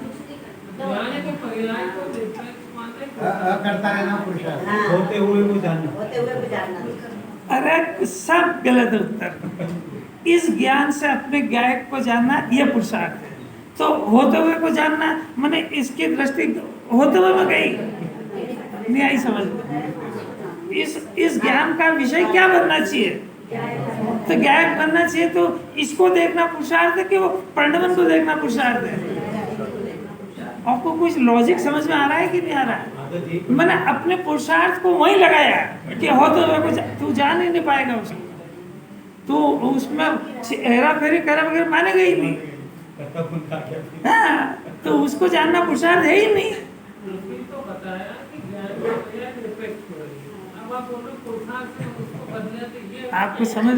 करता रहना पुरुषार्थ, होते हुए को जानना। होते हुए को जानना। अरे सब गलत उत्तर। इस ज्ञान से अपने गायक को जानना, यह पुरुषार्थ है। तो होते हुए को जानना माने इसकी दृष्टि होते हुए में गई नहीं आई समझ में। इस ज्ञान का विषय क्या बनना चाहिए? तो गायक बनना चाहिए। तो इसको देखना पुरुषार्थ है कि वो परिणाम को देखना पुरुषार्थ है? आपको कुछ लॉजिक समझ में आ रहा है कि नहीं आ रहा है? मैंने अपने पुरुषार्थ को वहीं लगाया कि होते हुए को तू जान ही नहीं पाएगा उसको, तू उसमें हेरा फेरी करे बगैर मानेगा ही नहीं। हाँ, तो उसको जानना पुरुषार्थ है ही नहीं। आपको समझ,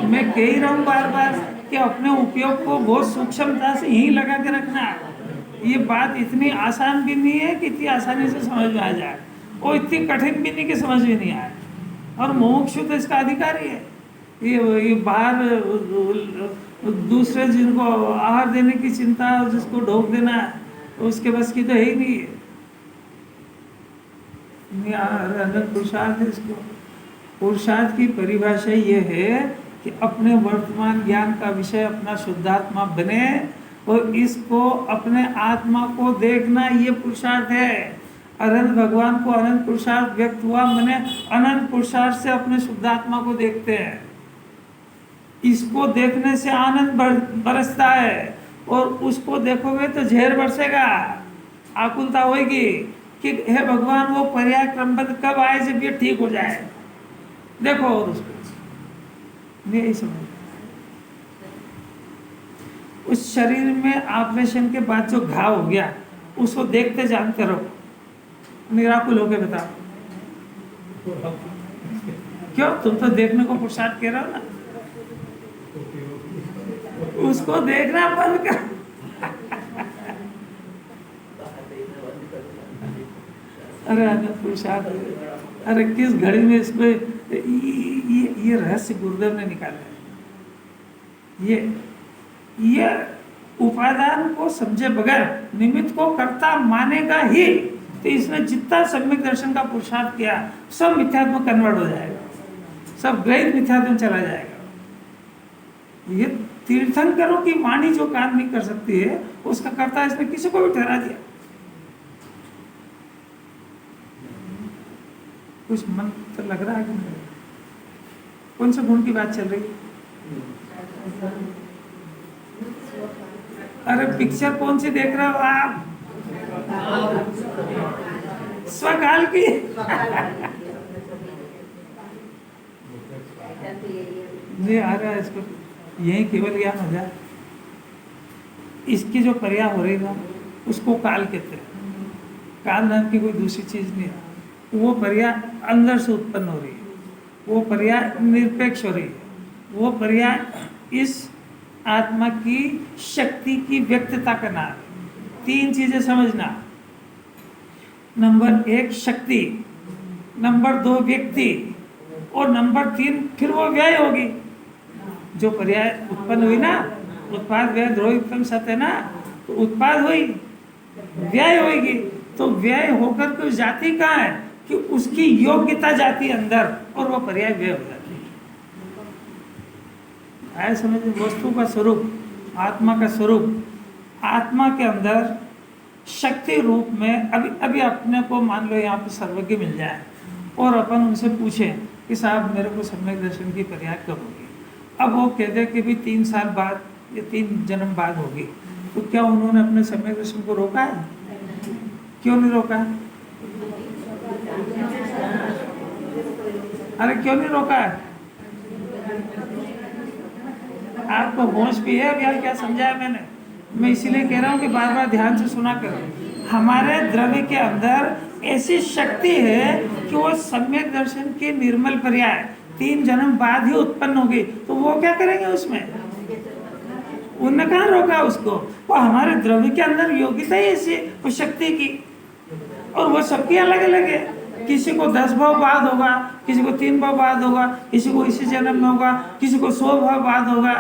मैं कह ही रहा हूँ बार बार कि अपने उपयोग को बहुत सूक्ष्मता से ही लगा के रखना। ये बात इतनी आसान भी नहीं है कि इतनी आसानी से समझ में आ जाए, और इतनी कठिन भी नहीं कि समझ में नहीं आए। और मुमुक्षु तो इसका अधिकारी है। ये बाहर दूसरे जिनको आहार देने की चिंता और जिसको ढोक देना है, उसके बस की तो है ही नहीं है। अनंत पुरुषार्थ है इसको। पुरुषार्थ की परिभाषा ये है कि अपने वर्तमान ज्ञान का विषय अपना शुद्धात्मा बने और इसको अपने आत्मा को देखना, ये पुरुषार्थ है। अनंत भगवान को अनंत पुरुषार्थ व्यक्त हुआ, मैंने अनंत पुरुषार्थ से अपने शुद्धात्मा को देखते हैं। इसको देखने से आनंद बरसता है और उसको देखोगे तो झेर बरसेगा, आकुलता होगी कि हे भगवान वो पर्याय क्रमबद्ध कब आए जब ये ठीक हो जाए। देखो और उसको यही समझ। उस शरीर में ऑपरेशन के बाद जो घाव हो गया उसको देखते जानते रहो, निराकुल होके बताओ। क्यों? तुम तो देखने को पुरुषार्थ कह रहे हो ना, उसको देखना बंद कर। अरे पुरुषार्थ, अरे किस घड़ी में इसको ये रहस्य गुरुदेव ने निकाला है। ये उपादान को समझे बगैर निमित्त को कर्ता मानेगा ही, तो इसने जितना सम्यक दर्शन का पुरुषार्थ किया सब मिथ्यात्म कन्वर्ट हो जाएगा, सब ग्रहित मिथ्यात्म चला जाएगा। ये तीर्थंकरों की वाणी जो काम नहीं कर सकती है उसका कर्ता इसने किसी को भी ठहरा दिया। कुछ मन तो लग रहा है कि नहीं? कौन से गुण की बात चल रही है? अरे पिक्चर कौन सी देख रहे हो आप? स्वकाल की। नहीं आ रहा है इसको, यही केवल ज्ञान हो जाए। इसकी जो पर्याय हो रही ना उसको काल कहते हैं। काल नाम की कोई दूसरी चीज नहीं है। वो पर्याय अंदर से उत्पन्न हो रही है, वो पर्याय निरपेक्ष हो रही है, वो पर्याय इस आत्मा की शक्ति की व्यक्तता का नाम है। तीन चीजें समझना, नंबर 1 शक्ति, नंबर 2 व्यक्ति और नंबर 3 फिर वो व्यय होगी। जो पर्याय उत्पन्न हुई ना, उत्पाद व्यय द्रोहितम सत्य ना, तो उत्पाद हुई, व्यय होगी, तो व्यय होकर के जाति कहाँ है कि उसकी योग्यता जाती अंदर और वो पर्याय व्यय हो जाती है। आए समझ? वस्तु का स्वरूप, आत्मा का स्वरूप, आत्मा के अंदर शक्ति रूप में अभी अपने को मान लो यहाँ पे सर्वज्ञ मिल जाए और अपन उनसे पूछें कि साहब मेरे को सम्यक दर्शन की पर्याय कब होगी। अब वो कहते कि भी 3 साल बाद या 3 जन्म बाद होगी, तो क्या उन्होंने अपने सम्यक दर्शन को रोका है? क्यों नहीं रोका? अरे क्यों नहीं रोका है? आपको होश भी है? अब यार क्या समझाया मैंने? मैं इसीलिए कह रहा हूँ कि बार बार ध्यान से सुना करो। हमारे द्रव्य के अंदर ऐसी शक्ति है कि वो सम्यक दर्शन की निर्मल पर्याय 3 जन्म बाद ही उत्पन्न होगी, तो वो क्या करेंगे उसमें? उनने कहाँ रोका उसको? वो हमारे द्रव्य के अंदर योग्यता ही ऐसी वो शक्ति की, और वो सबकी अलग अलग है। किसी को 10 भाव बाद होगा, किसी को 3 भाव बाद होगा, किसी को इसी जन्म में होगा, किसी को 100 भाव बाद होगा।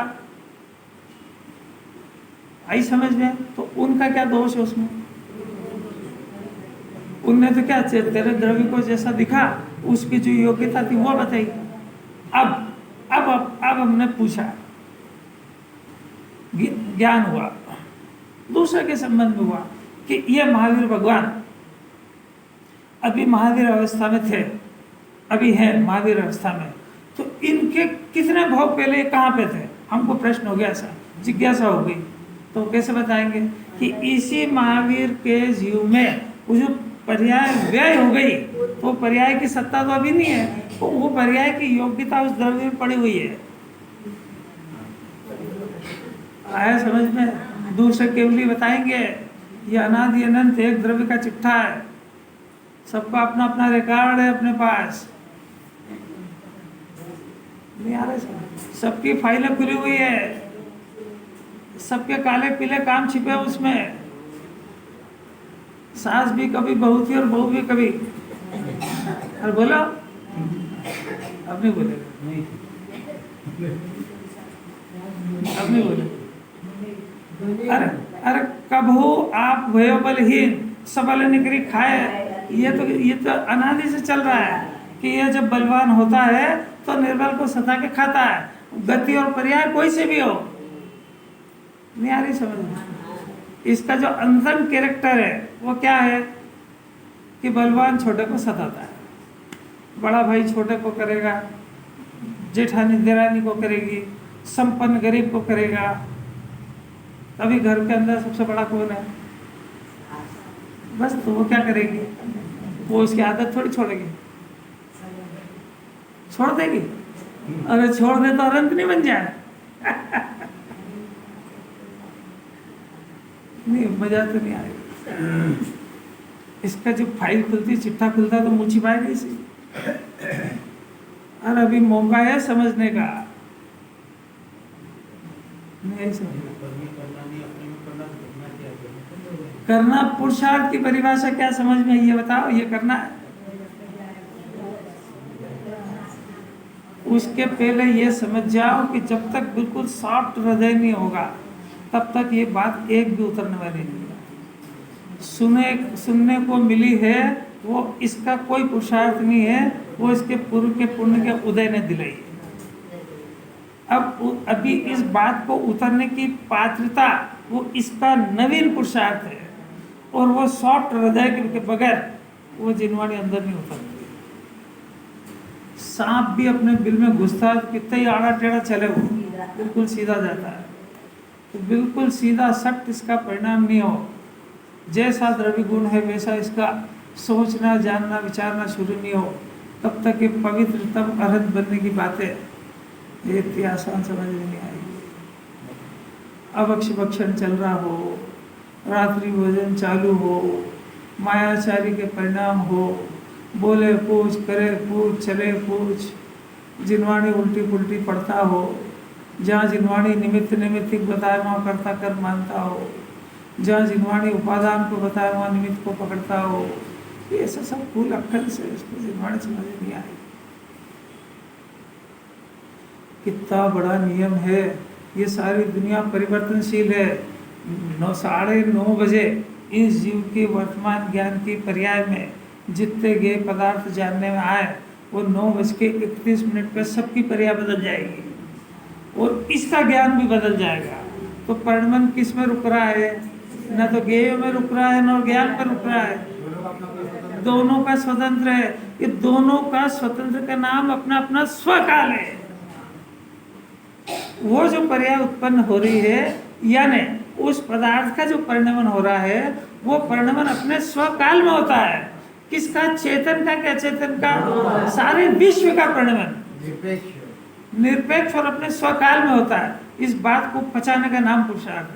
आई समझ में? तो उनका क्या दोष है उसमें? उनने तो क्या तेरे द्रव्य को जैसा दिखा उसकी जो योग्यता थी वो बताई। अब हमने पूछा, ज्ञान हुआ, दूसरे के संबंध में हुआ कि ये महावीर भगवान अभी महावीर अवस्था में थे, अभी है महावीर अवस्था में, तो इनके कितने भाव पहले कहाँ पे थे? हमको प्रश्न हो गया, ऐसा जिज्ञासा हो गई। तो कैसे बताएंगे कि इसी महावीर के जीव में वो जो पर्याय व्यय हो गई, तो पर्याय की सत्ता तो अभी नहीं है, तो वो पर्याय की योग्यता उस द्रव्य में पड़ी हुई है। आया समझ में? दूसरे केवली बताएंगे ये अनादि अनंत एक द्रव्य का चिट्ठा है, सबका अपना अपना रिकॉर्ड है अपने पास। नहीं आ रहा? सबकी फाइलें खुली हुई है, सबके काले पीले काम छिपे उसमें। सास भी कभी बहू थी और बहू भी कभी। अरे बोलो, अब नहीं बोलेगा। अब नहीं बोले। अरे अरे कभू आप भयो बलहीन सबल निकरी खाए, ये तो अनादि से चल रहा है कि ये जब बलवान होता है तो निर्बल को सता के खाता है। गति और पर्याय कोई से भी हो, नहीं आ रही समझ में। इसका जो अंतरंग कैरेक्टर है वो क्या है कि बलवान छोटे को सताता है, बड़ा भाई छोटे को करेगा, जेठानी देरानी को करेगी, संपन्न गरीब को करेगा। तभी घर के अंदर सबसे बड़ा कौन है? बस तो वो क्या करेगी? वो उसकी आदत थोड़ी छोड़ेगी, छोड़ देगी। अरे छोड़ दे तो अनंत नहीं बन जाए। नहीं, मजा तो नहीं आएगा। इसका जो फाइल खुलती, चिट्ठा खुलता तो मुँह छिपाएगा इसी। और अभी मौका है समझने का, नहीं समझना। करना पुरुषार्थ की परिभाषा क्या समझ में, ये बताओ। ये करना है, उसके पहले ये समझ जाओ कि जब तक बिल्कुल सॉफ्ट हृदय नहीं होगा तब तक ये बात एक भी उतरने वाली नहीं है। सुनने को मिली है वो इसका कोई पुरुषार्थ नहीं है, वो इसके पूर्व के पुण्य के उदय ने दिलाई है। अब अभी इस बात को उतरने की पात्रता वो इसका नवीन पुरुषार्थ है, और वो सॉफ्ट हृदय के बगैर वो जिनवाणी अंदर नहीं उतरती। सांप भी अपने बिल में घुसता है, कितना ही आड़ा टेढ़ा चले वो बिल्कुल सीधा जाता है। तो बिल्कुल सीधा सख्त इसका परिणाम नहीं हो। जैसा द्रव्य गुण है वैसा इसका सोचना, जानना, विचारना शुरू नहीं हो तब तक ये पवित्रतम अर्हत बनने की बातें ये इतनी आसान समझ में नहीं आएगी। अभक्ष भक्षण चल रहा हो, रात्रि भोजन चालू हो, मायाचारी के परिणाम हो, बोले पूछ, करे पूछ, चले पूछ, जिनवाणी उल्टी पुल्टी पड़ता हो, जहाँ जिनवाणी निमित्त निमित्तिक बताया वहाँ करता कर मानता हो, जहाँ जिनवाणी उपादान को बताया वहाँ निमित्त को पकड़ता हो, ये ऐसा सब फूल अक्खर से इसको जिनवाणी समझ नहीं आई। कितना बड़ा नियम है। ये सारी दुनिया परिवर्तनशील है। 9:30 बजे इस जीव के वर्तमान ज्ञान की पर्याय में जितने गे पदार्थ जानने में आए वो 9:31 पे सबकी पर्याय बदल जाएगी और इसका ज्ञान भी बदल जाएगा। तो परिणमन किस में रुक रहा है? न तो ज्ञेय में रुक रहा है न ज्ञान पर रुक रहा है। दोनों का स्वतंत्र है। ये दोनों का स्वतंत्र का नाम अपना अपना स्वकाल है। वो जो पर्याय उत्पन्न हो रही है यानी उस पदार्थ का जो परिणमन हो रहा है वो परिणमन अपने स्वकाल में होता है। किसका? चेतन का क्या चेतन का? सारे विश्व का परिणमन निरपेक्ष और अपने स्वकाल में होता है। इस बात को पचाने का नाम पुरुषार्थ है।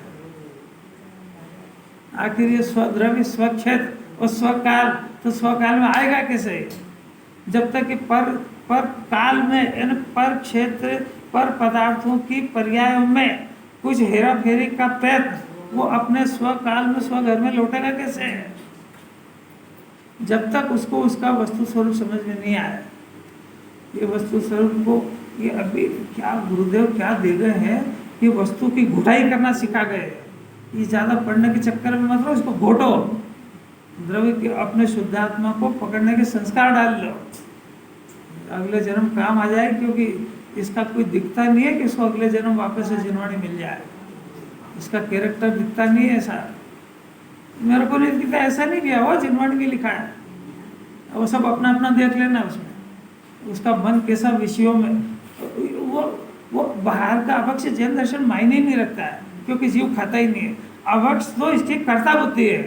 आखिर ये स्वद्रव्य, स्वक्षेत्र और स्वकाल, तो स्वकाल में आएगा कैसे? जब तक कि पर काल में यानी पर क्षेत्र, पर पदार्थों की पर्यायों में कुछ हेरा फेरी का प्रयत्न वो अपने स्वकाल में स्वघर में लौटेगा कैसे? जब तक उसको उसका वस्तु स्वरूप समझ में नहीं आया। ये वस्तु स्वरूप को ये अभी क्या गुरुदेव क्या दे गए हैं, ये वस्तु की घुटाई करना सिखा गए। ये ज़्यादा पढ़ने के चक्कर में मत रहो, इसको घोटो। द्रव्य के अपने शुद्धात्मा को पकड़ने के संस्कार डाल लो, अगले जन्म काम आ जाए। क्योंकि इसका कोई दिखता नहीं है कि इसको अगले जन्म वापस से जिनवाणी मिल जाए। इसका कैरेक्टर दिखता नहीं है ऐसा। मेरे को नहीं दिखता, ऐसा नहीं किया वो जिनवाणी में लिखा है। वो सब अपना अपना देख लेना उसमें। उसका मन कैसा विषयों में, वो बाहर का अभक्ष जैन दर्शन मायने नहीं रखता है क्योंकि जीव खाता ही नहीं है। अभक्ष तो इसकी कर्ता बुद्धि है,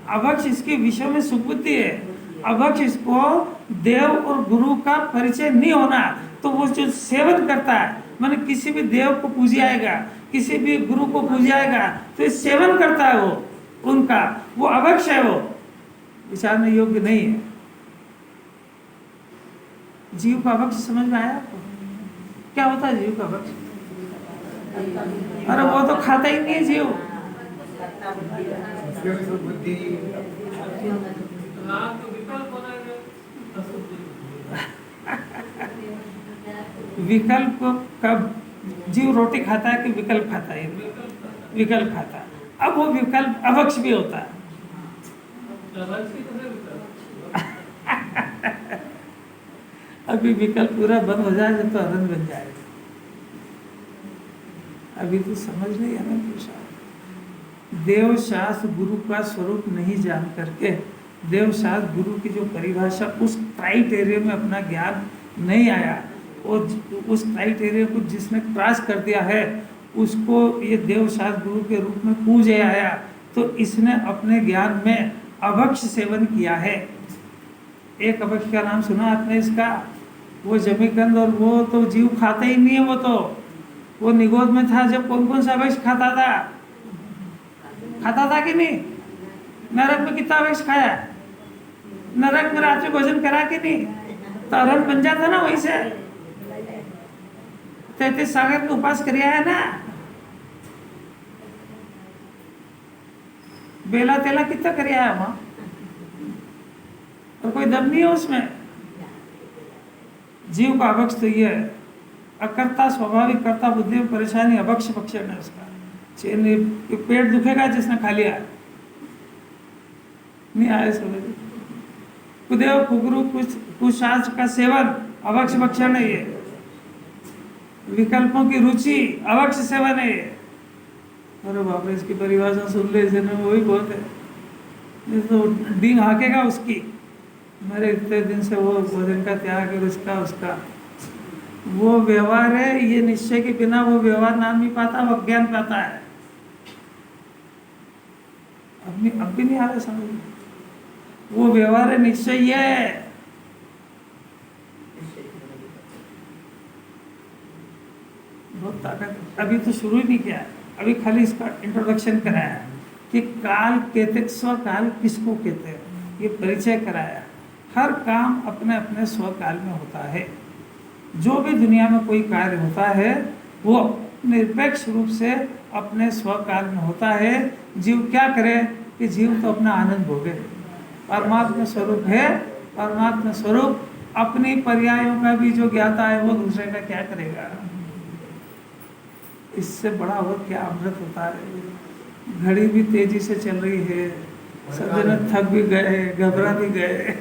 अभक्ष इसके विषय में सुबुद्धि है। अभक्ष इसको देव और गुरु का परिचय नहीं होना, तो वो जो सेवन करता है माने किसी भी देव को पूज आएगा, किसी भी गुरु को पूज आएगा, तो इस सेवन करता है वो उनका, वो अभक्ष है। वो विचारने योग्य नहीं है। जीव का अभक्ष समझ में आया आपको? क्या होता है जीव का अभक्ष? अरे वो तो खाता ही नहीं है जीव। विकल्प कब जीव रोटी खाता है कि विकल्प खाता है? विकल्प खाता है। अब वो विकल्प अवक्ष भी होता है। अभी विकल्प पूरा बंद हो जाए तो अनंत बन जाएगा। अभी तो समझ नहीं है ना पुरुषार्थ। देव शास्त्र गुरु का स्वरूप नहीं जान करके, देव शास्त्र गुरु की जो परिभाषा उस क्राइटेरिया में अपना ज्ञान नहीं आया, और उस क्राइटेरिया को जिसने क्रॉस कर दिया है उसको ये देव शास्त्र गुरु के रूप में पूजे आया, तो इसने अपने ज्ञान में अभक्ष सेवन किया है। एक अभक्ष का नाम सुना आपने इसका? वो जमीकंद, और वो तो जीव खाते ही नहीं है। वो निगोद में था जब कौन कौन सा अभक्ष खाता था कि नहीं? नरक में कितना अभक्ष खाया? नरक में रात्रि भोजन करा कि नहीं? तो अरहंत बन जाता ना वहीं से। 33 सागर का उपास किया है ना। बेला तेला कितना किया है वहां, और कोई दम नहीं है उसमें। जीव का अभक्ष तो ये है, अकर्ता स्वाभाविक, कर्ता बुद्धि में परेशानी, अभक्ष भक्षण है उसका। पेट दुखेगा जिसने खा लिया, नहीं आया समझ। कुदेव कुगरू कुशास्त्र का सेवन अभक्ष भक्षण है ये। विकल्पों की रुचि अभक्ष सेवन है ये। अरे बाप रे, इसकी परिभाषा सुन ले, इसने वही बहुत है। ये तो डींग हाकेगा उसकी, मेरे इतने दिन से वो भोजन का त्याग है, उसका वो व्यवहार है। ये निश्चय के बिना वो व्यवहार नाम नहीं पाता, वो ज्ञान पाता है। अब भी नहीं आ रहा समझ। वो व्यवहार है, निश्चय ये है। बहुत ताकत। अभी तो शुरू ही नहीं किया, अभी खाली इसका इंट्रोडक्शन कराया कि काल कहते, स्वकाल किसको कहते हैं, ये परिचय कराया। हर काम अपने अपने स्वकाल में होता है। जो भी दुनिया में कोई कार्य होता है वो निरपेक्ष रूप से अपने स्वकाल में होता है। जीव क्या करे कि जीव तो अपना आनंद भोगे। परमात्मा स्वरूप है, परमात्मा स्वरूप अपनी पर्यायों का भी जो ज्ञाता है वो दूसरे का क्या करेगा। इससे बड़ा और क्या अमृत होता है। घड़ी भी तेजी से चल रही है, सब जन थक भी गए, घबरा भी गए।